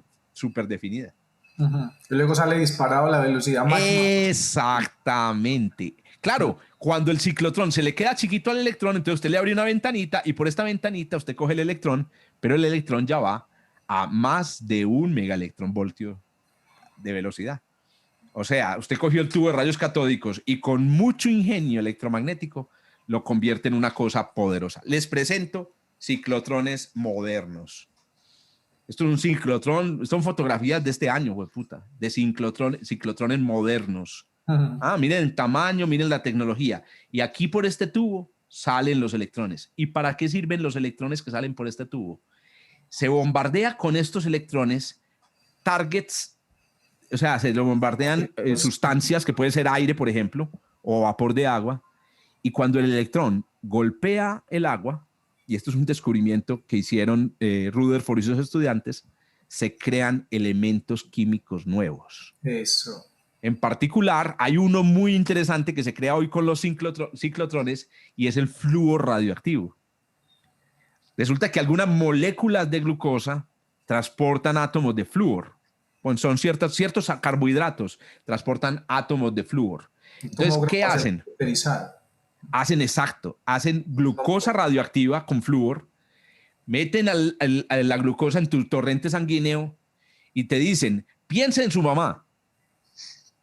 definida. Y luego sale disparado a la velocidad máxima. Exactamente. Claro, cuando el ciclotrón se le queda chiquito al electrón, entonces usted le abre una ventanita y por esta ventanita usted coge el electrón, pero el electrón ya va a más de 1 megaelectronvoltio de velocidad. O sea, usted cogió el tubo de rayos catódicos y con mucho ingenio electromagnético lo convierte en una cosa poderosa. Les presento ciclotrones modernos. Esto es un ciclotrón, son fotografías de este año, puta, de ciclotrones modernos. Miren el tamaño, miren la tecnología. Y aquí por este tubo salen los electrones. ¿Y para qué sirven los electrones que salen por este tubo? Se bombardea con estos electrones targets, o sea, se lo bombardean sustancias que puede ser aire, por ejemplo, o vapor de agua. Y cuando el electrón golpea el agua, y esto es un descubrimiento que hicieron Rutherford y sus estudiantes, se crean elementos químicos nuevos. Eso. En particular, hay uno muy interesante que se crea hoy con los ciclotrones y es el flúor radioactivo. Resulta que algunas moléculas de glucosa transportan átomos de flúor. Bueno, son ciertos carbohidratos transportan átomos de flúor. Entonces, ¿qué hacen? Hacen glucosa radioactiva con flúor, meten a la glucosa en tu torrente sanguíneo y te dicen, piensa en su mamá.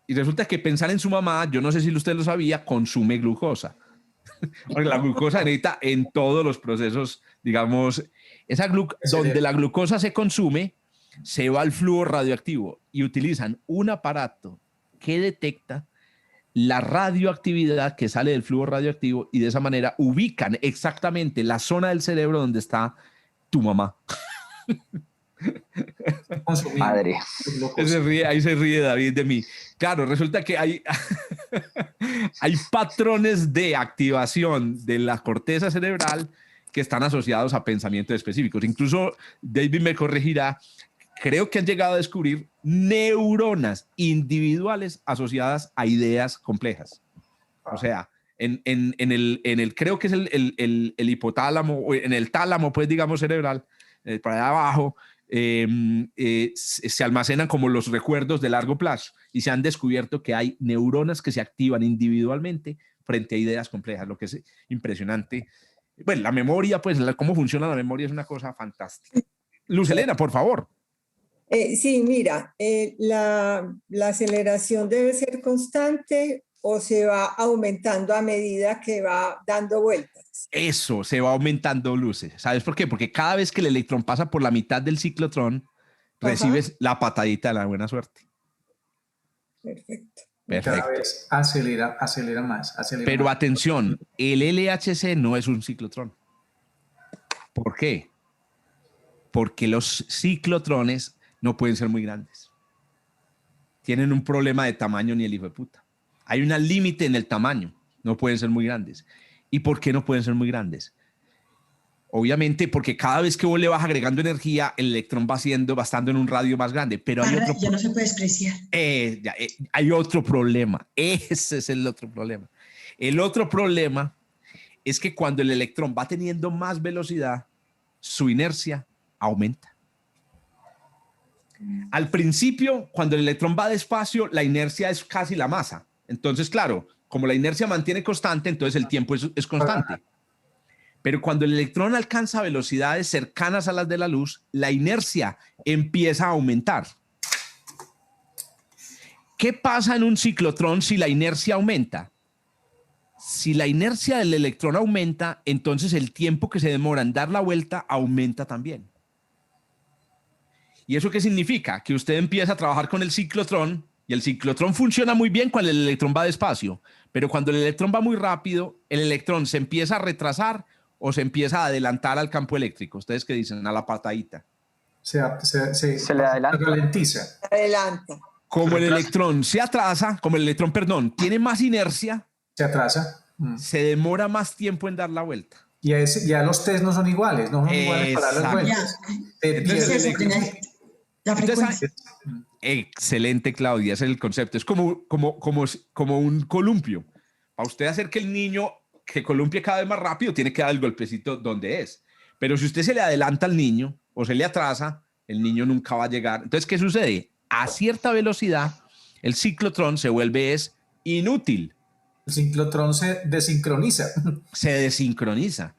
Y resulta que pensar en su mamá, yo no sé si usted lo sabía, consume glucosa. Porque la glucosa se necesita en todos los procesos, digamos, donde la glucosa se consume, se va al flúor radioactivo y utilizan un aparato que detecta la radioactividad que sale del flúor radioactivo y de esa manera ubican exactamente la zona del cerebro donde está tu mamá. Madre. Ahí se ríe David de mí. Claro, resulta que hay patrones de activación de la corteza cerebral que están asociados a pensamientos específicos. Incluso David me corregirá, creo que han llegado a descubrir neuronas individuales asociadas a ideas complejas. O sea, en el creo que es el hipotálamo, o en el tálamo, pues digamos cerebral, para allá abajo, se almacenan como los recuerdos de largo plazo y se han descubierto que hay neuronas que se activan individualmente frente a ideas complejas, lo que es impresionante. Bueno, la memoria, pues cómo funciona la memoria es una cosa fantástica. Luz Helena, por favor. Sí, mira, la aceleración debe ser constante o se va aumentando a medida que va dando vueltas. Eso, se va aumentando, Luces. ¿Sabes por qué? Porque cada vez que el electrón pasa por la mitad del ciclotrón, recibes la patadita de la buena suerte. Perfecto. Cada vez acelera más. Pero atención, el LHC no es un ciclotrón. ¿Por qué? Porque los ciclotrones no pueden ser muy grandes. Tienen un problema de tamaño ni el hijo de puta. Hay un límite en el tamaño. No pueden ser muy grandes. ¿Y por qué no pueden ser muy grandes? Obviamente porque cada vez que vos le vas agregando energía, el electrón va estando en un radio más grande. Pero hay otro, ya no se puede despreciar. Hay otro problema. Ese es el otro problema. El otro problema es que cuando el electrón va teniendo más velocidad, su inercia aumenta. Al principio, cuando el electrón va despacio, la inercia es casi la masa. Entonces, claro, como la inercia mantiene constante, entonces el tiempo es constante. Pero cuando el electrón alcanza velocidades cercanas a las de la luz, la inercia empieza a aumentar. ¿Qué pasa en un ciclotrón si la inercia aumenta? Si la inercia del electrón aumenta, entonces el tiempo que se demora en dar la vuelta aumenta también. ¿Y eso qué significa? Que usted empieza a trabajar con el ciclotrón y el ciclotrón funciona muy bien cuando el electrón va despacio, pero cuando el electrón va muy rápido, el electrón se empieza a retrasar o se empieza a adelantar al campo eléctrico. ¿Ustedes qué dicen? A la patadita. Se le adelanta. Ralentiza. Adelanta. Como el electrón tiene más inercia, se atrasa. Se demora más tiempo en dar la vuelta. Ya los test no son iguales, no son iguales para las vueltas. Excelente, Claudia, ese es el concepto. Es como un columpio. Para usted hacer que el niño que columpie cada vez más rápido, tiene que dar el golpecito donde es. Pero si usted se le adelanta al niño o se le atrasa, el niño nunca va a llegar. Entonces, ¿qué sucede? A cierta velocidad, el ciclotrón se vuelve inútil. El ciclotrón se desincroniza. Se desincroniza.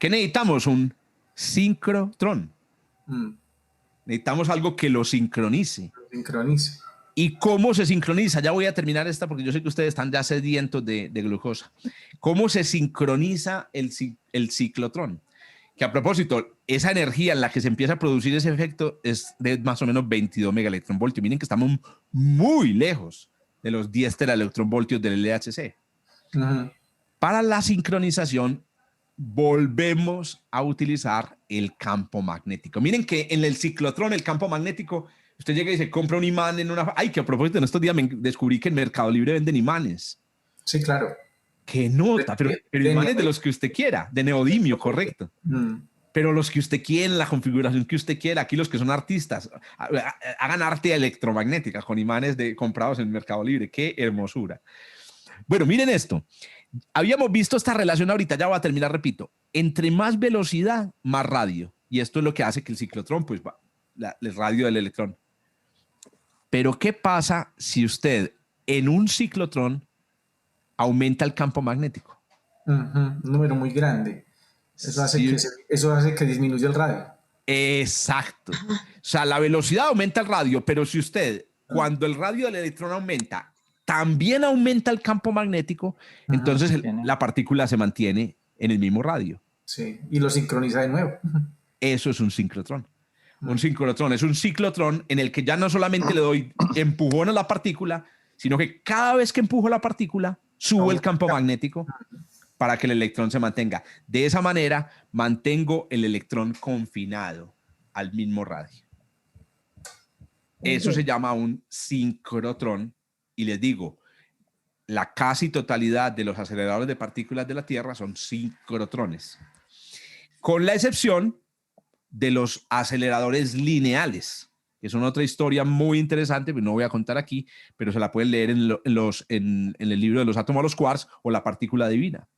¿Qué necesitamos? Un sincrotrón. Necesitamos algo que lo sincronice. Sincronice. ¿Y cómo se sincroniza? Ya voy a terminar esta porque yo sé que ustedes están ya sedientos de glucosa. ¿Cómo se sincroniza el ciclotrón? Que a propósito, esa energía en la que se empieza a producir ese efecto es de más o menos 22 megaelectronvoltios. Miren que estamos muy lejos de los 10 teraelectronvoltios del LHC. Para la sincronización, volvemos a utilizar el campo magnético. Miren que en el ciclotrón, el campo magnético, usted llega y se compra un imán en una... Ay, que a propósito, en estos días me descubrí que en Mercado Libre venden imanes. Sí, claro. ¡Qué nota! Pero imanes de los que usted quiera, de neodimio, correcto. pero los que usted quiere, la configuración que usted quiera, aquí los que son artistas, hagan arte electromagnética con imanes comprados en Mercado Libre. ¡Qué hermosura! Bueno, miren esto. Habíamos visto esta relación ahorita, ya voy a terminar, repito. Entre más velocidad, más radio. Y esto es lo que hace que el ciclotrón, pues, el radio del electrón. Pero, ¿qué pasa si usted en un ciclotrón aumenta el campo magnético? Un número muy grande. Eso hace que disminuya el radio. Exacto. O sea, la velocidad aumenta el radio, pero si usted, cuando el radio del electrón aumenta, también aumenta el campo magnético, entonces la partícula se mantiene en el mismo radio. Sí, y lo sincroniza de nuevo. Eso es un sincrotrón. Un sincrotrón es un ciclotrón en el que ya no solamente le doy empujón a la partícula, sino que cada vez que empujo la partícula, subo el campo magnético para que el electrón se mantenga. De esa manera, mantengo el electrón confinado al mismo radio. Eso se llama un sincrotrón. Y les digo, la casi totalidad de los aceleradores de partículas de la Tierra son sincrotrones, con la excepción de los aceleradores lineales, que son otra historia muy interesante, que no voy a contar aquí, pero se la pueden leer en el libro de los átomos a los quarks o la partícula divina.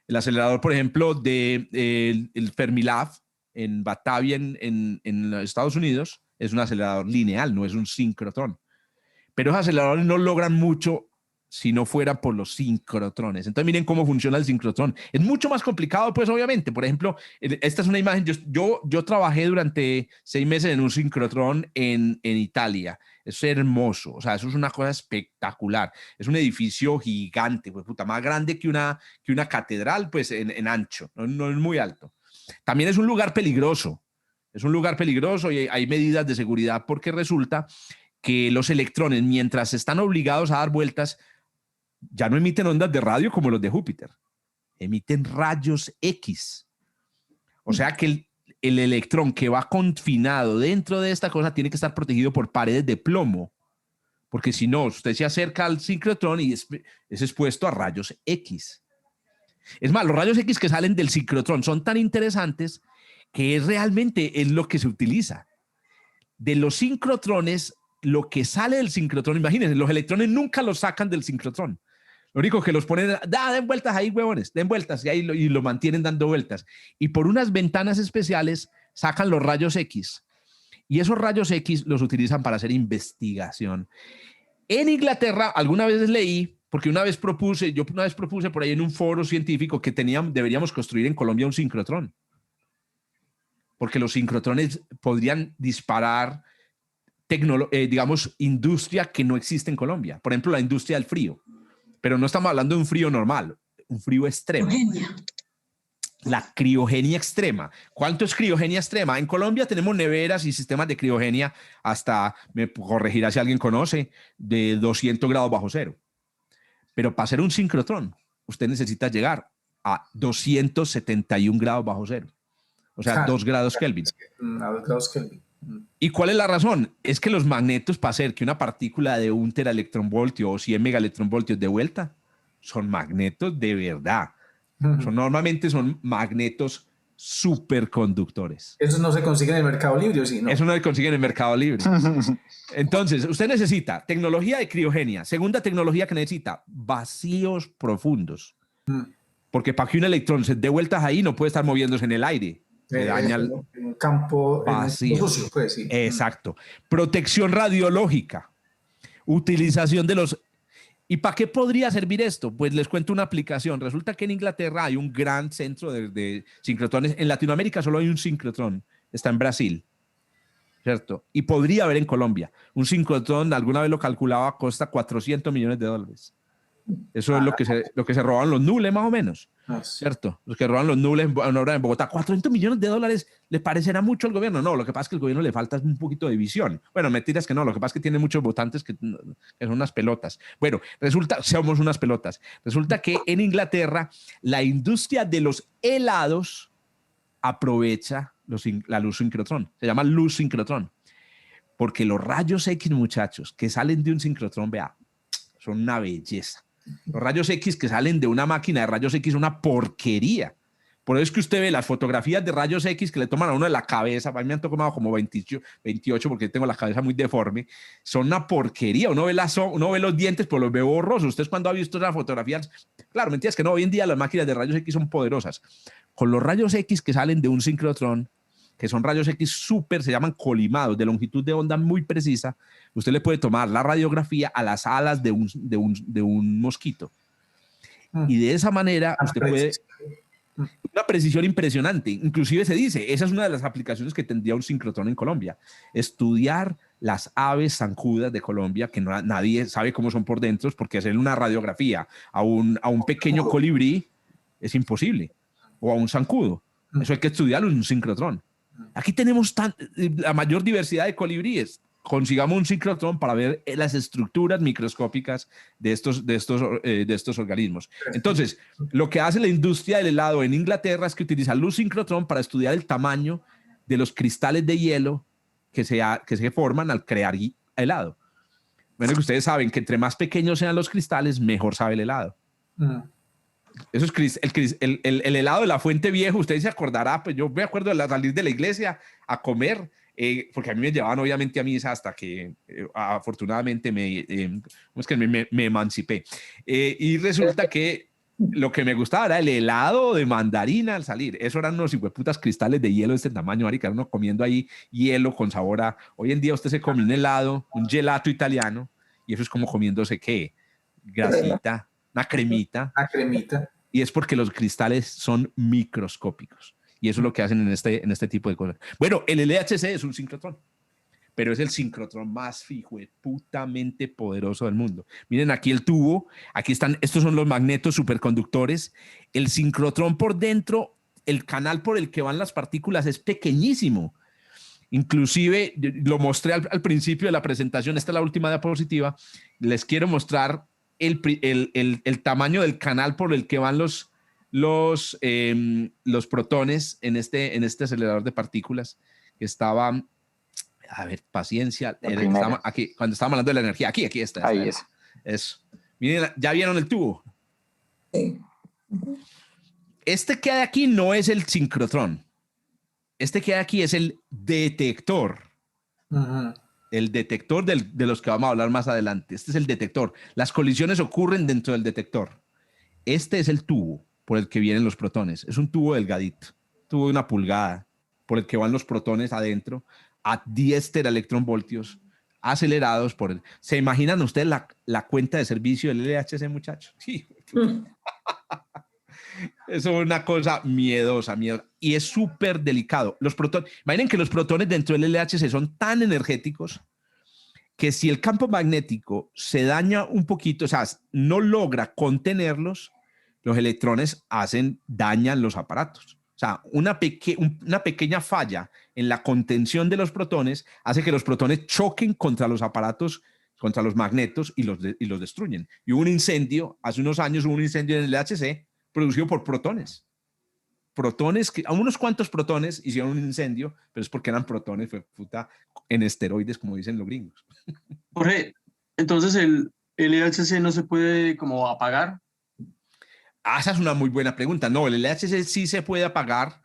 El acelerador, por ejemplo, el Fermilab en Batavia, en Estados Unidos, es un acelerador lineal, no es un sincrotrón. Pero esos aceleradores no logran mucho si no fuera por los sincrotrones. Entonces miren cómo funciona el sincrotrón. Es mucho más complicado, pues obviamente. Por ejemplo, esta es una imagen. Yo trabajé durante 6 meses en un sincrotrón en Italia. Es hermoso. O sea, eso es una cosa espectacular. Es un edificio gigante, pues, puta, más grande que una catedral, pues en ancho. No es muy alto. También es un lugar peligroso. Es un lugar peligroso y hay medidas de seguridad porque resulta que los electrones, mientras están obligados a dar vueltas, ya no emiten ondas de radio como los de Júpiter, emiten rayos X. O sea que el electrón que va confinado dentro de esta cosa tiene que estar protegido por paredes de plomo, porque si no, usted se acerca al sincrotrón y es expuesto a rayos X. Es más, los rayos X que salen del sincrotrón son tan interesantes que realmente es lo que se utiliza. De los sincrotrones, lo que sale del sincrotrón, imagínense, los electrones nunca los sacan del sincrotrón. Lo único que los ponen, den vueltas ahí, huevones, den vueltas, y lo mantienen dando vueltas. Y por unas ventanas especiales sacan los rayos X. Y esos rayos X los utilizan para hacer investigación. En Inglaterra, alguna vez leí, porque yo una vez propuse por ahí en un foro científico que deberíamos construir en Colombia un sincrotrón. Porque los sincrotrones podrían disparar digamos, industria que no existe en Colombia. Por ejemplo, la industria del frío. Pero no estamos hablando de un frío normal, un frío extremo. La criogenia extrema. ¿Cuánto es criogenia extrema? En Colombia tenemos neveras y sistemas de criogenia hasta, me corregirá si alguien conoce, de 200 grados bajo cero. Pero para hacer un sincrotrón, usted necesita llegar a 271 grados bajo cero. O sea, 2 grados Kelvin. A 2 grados Kelvin. ¿Y cuál es la razón? Es que los magnetos, para hacer que una partícula de 1 teraelectronvoltio o 100 megaelectronvoltios de vuelta, son magnetos de verdad. Normalmente son magnetos superconductores. Eso no se consigue en el Mercado Libre, ¿o sí? ¿No? Eso no se consigue en el Mercado Libre. Entonces, usted necesita tecnología de criogenia. Segunda tecnología que necesita, vacíos profundos. Porque para que un electrón se dé vueltas ahí, no puede estar moviéndose en el aire. Se daña el campo vacío. Sucio, pues, sí. Exacto. Protección radiológica. Utilización de los... ¿Y para qué podría servir esto? Pues les cuento una aplicación. Resulta que en Inglaterra hay un gran centro de sincrotrones. En Latinoamérica solo hay un sincrotrón. Está en Brasil. ¿Cierto? Y podría haber en Colombia. Un sincrotrón, alguna vez lo calculaba, cuesta $400 millones. Eso es lo que se roban los nules, más o menos. ¿Cierto? Los que roban los nules en Bogotá. $400 millones, ¿le parecerá mucho al gobierno? No, lo que pasa es que al gobierno le falta un poquito de visión. Bueno, mentiras que no, lo que pasa es que tiene muchos votantes que son unas pelotas. Bueno, somos unas pelotas. Resulta que en Inglaterra la industria de los helados aprovecha la luz sincrotrón. Se llama luz sincrotrón. Porque los rayos X, muchachos, que salen de un sincrotrón, vea, son una belleza. Los rayos X que salen de una máquina de rayos X son una porquería Por eso es que usted ve las fotografías de rayos X que le toman a uno de la cabeza, a mí me han tomado como 28 porque tengo la cabeza muy deforme, son una porquería. Uno ve los dientes, pero los ve borrosos. ¿Ustedes cuando ha visto las fotografías? Claro, mentiras que no, hoy en día las máquinas de rayos X son poderosas. Con los rayos X que salen de un sincrotrón, que son rayos X súper, se llaman colimados, de longitud de onda muy precisa, usted le puede tomar la radiografía a las alas de un mosquito. Y de esa manera usted puede... Una precisión impresionante. Inclusive se dice, esa es una de las aplicaciones que tendría un sincrotrón en Colombia. Estudiar las aves zancudas de Colombia, que nadie sabe cómo son por dentro, porque hacer una radiografía a un pequeño colibrí es imposible. O a un zancudo. Eso hay que estudiarlo en un sincrotrón. Aquí tenemos la mayor diversidad de colibríes. Consigamos un sincrotrón para ver las estructuras microscópicas de estos organismos. Entonces, lo que hace la industria del helado en Inglaterra es que utiliza luz sincrotrón para estudiar el tamaño de los cristales de hielo que se forman al crear helado. Bueno, que ustedes saben que entre más pequeños sean los cristales, mejor sabe el helado. Eso es el helado de la Fuente Viejo. Usted se acordará, pues yo me acuerdo de salir de la iglesia a comer, porque a mí me llevaban obviamente a misa hasta que afortunadamente me emancipé. Y resulta que lo que me gustaba era el helado de mandarina al salir. Eso eran unos hijueputas cristales de hielo de este tamaño, marica, uno comiendo ahí hielo con sabor a... Hoy en día usted se come un helado, un gelato italiano, y eso es como comiéndose, ¿qué? Grasita, una cremita. Una cremita. Y es porque los cristales son microscópicos. Y eso es lo que hacen en este tipo de cosas. Bueno, el LHC es un sincrotrón, pero es el sincrotrón más putamente poderoso del mundo. Miren aquí el tubo, aquí están, estos son los magnetos superconductores. El sincrotrón por dentro, el canal por el que van las partículas es pequeñísimo. Inclusive, lo mostré al principio de la presentación, esta es la última diapositiva, les quiero mostrar el tamaño del canal por el que van los protones en este acelerador de partículas que estaba, a ver, paciencia, aquí, cuando estábamos hablando de la energía, aquí está. Ahí es. Eso. Miren, ¿ya vieron el tubo? Sí. Este que hay aquí no es el sincrotrón. Este que hay aquí es el detector. El detector de los que vamos a hablar más adelante. Este es el detector. Las colisiones ocurren dentro del detector. Este es el tubo por el que vienen los protones. Es un tubo delgadito, tubo de 1 pulgada, por el que van los protones adentro a 10 teraelectronvoltios acelerados por el... ¿Se imaginan ustedes la cuenta de servicio del LHC, muchachos? Sí. Eso es una cosa miedosa. Y es súper delicado. Los protones, imaginen que los protones dentro del LHC son tan energéticos que si el campo magnético se daña un poquito, o sea, no logra contenerlos, los electrones dañan los aparatos. O sea, una pequeña falla en la contención de los protones hace que los protones choquen contra los aparatos, contra los magnetos y los destruyen. Y hubo un incendio, hace unos años hubo un incendio en el LHC producido por protones. A unos cuantos protones hicieron un incendio, pero es porque eran protones, en esteroides, como dicen los gringos. Jorge, entonces el LHC no se puede como apagar. Esa es una muy buena pregunta. No, el LHC sí se puede apagar.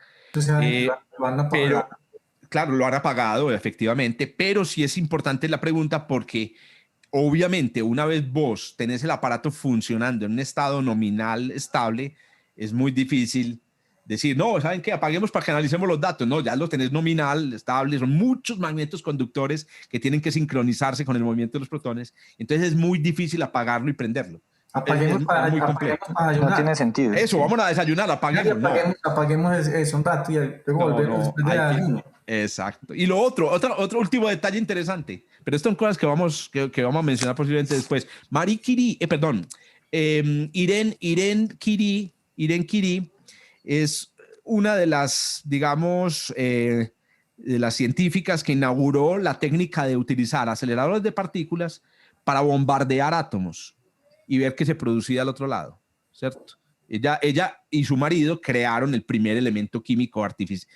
Pero, claro, lo han apagado, efectivamente, pero sí es importante la pregunta porque obviamente una vez vos tenés el aparato funcionando en un estado nominal estable, es muy difícil decir, no, ¿saben qué? Apaguemos para que analicemos los datos. No, ya lo tenés nominal, estable, son muchos magnetos conductores que tienen que sincronizarse con el movimiento de los protones. Entonces es muy difícil apagarlo y prenderlo. Apaguemos para no tiene sentido. Eso, vamos a desayunar, apaguemos. Apaguemos eso un rato y luego volvemos. Exacto. Y lo otro último detalle interesante, pero esto son cosas que vamos a mencionar posiblemente después. Marie Curie, Irene Curie es una de las, digamos, de las científicas que inauguró la técnica de utilizar aceleradores de partículas para bombardear átomos y ver qué se producía al otro lado, ¿cierto? Ella y su marido crearon el primer elemento químico artificial,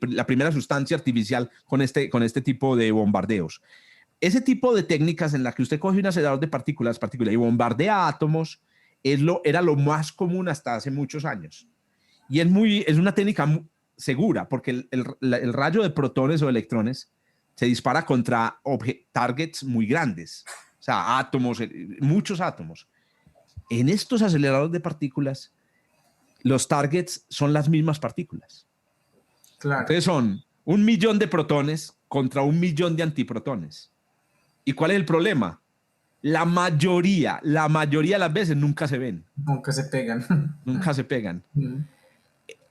la primera sustancia artificial con este tipo de bombardeos. Ese tipo de técnicas en la que usted coge un acelerador de partículas y bombardea átomos era lo más común hasta hace muchos años. Y es una técnica segura, porque el rayo de protones o electrones se dispara contra targets muy grandes, o sea, átomos, muchos átomos. En estos aceleradores de partículas, los targets son las mismas partículas. Claro. Entonces son 1 millón de protones contra 1 millón de antiprotones. ¿Y cuál es el problema? La mayoría de las veces nunca se ven. Nunca se pegan. Nunca se pegan.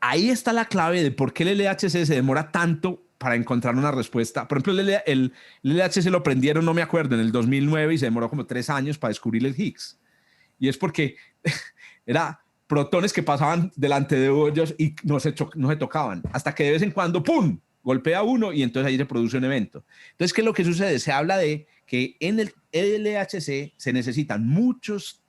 Ahí está la clave de por qué el LHC se demora tanto para encontrar una respuesta. Por ejemplo, el LHC lo prendieron, no me acuerdo, en el 2009 y se demoró como 3 años para descubrir el Higgs. Y es porque era protones que pasaban delante de ellos y no se tocaban, hasta que de vez en cuando, ¡pum!, golpea uno y entonces ahí se produce un evento. Entonces, ¿qué es lo que sucede? Se habla de que en el LHC se necesitan muchas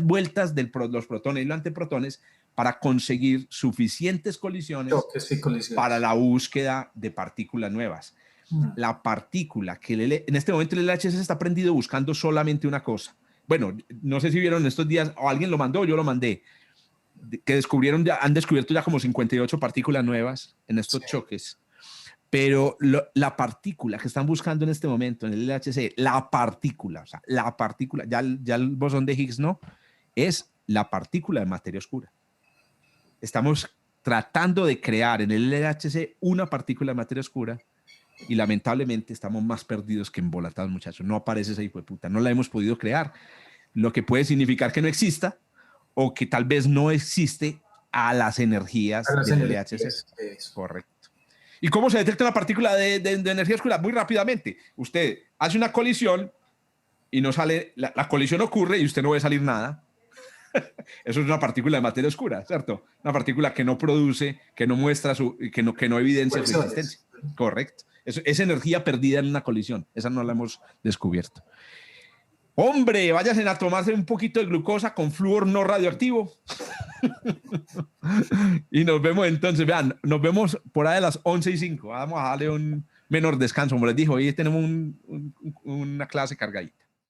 vueltas de los protones y los antiprotones para conseguir suficientes colisiones para la búsqueda de partículas nuevas. La partícula que en este momento el LHC está prendido buscando solamente una cosa. Bueno, no sé si vieron estos días, o alguien lo mandó, yo lo mandé, que han descubierto ya como 58 partículas nuevas en estos choques. Pero la partícula que están buscando en este momento en el LHC, la partícula, ya el bosón de Higgs no, es la partícula de materia oscura. Estamos tratando de crear en el LHC una partícula de materia oscura y lamentablemente estamos más perdidos que embolatados, muchachos. No aparece esa hijo de puta, no la hemos podido crear, lo que puede significar que no exista o que tal vez no existe a las energías del LHC. Correcto. ¿Y cómo se detecta una partícula de energía oscura? Muy rápidamente. Usted hace una colisión y no sale, la colisión ocurre y usted no ve salir nada. Eso es una partícula de materia oscura, ¿cierto? Una partícula que no produce, que no muestra, que no evidencia su existencia. Correcto. Es energía perdida en una colisión. Esa no la hemos descubierto. Hombre, váyanse a tomarse un poquito de glucosa con flúor no radioactivo. Y nos vemos entonces, vean, nos vemos por ahí a las 11:05. Vamos a darle un menor descanso, como les dijo, hoy tenemos una clase cargadita.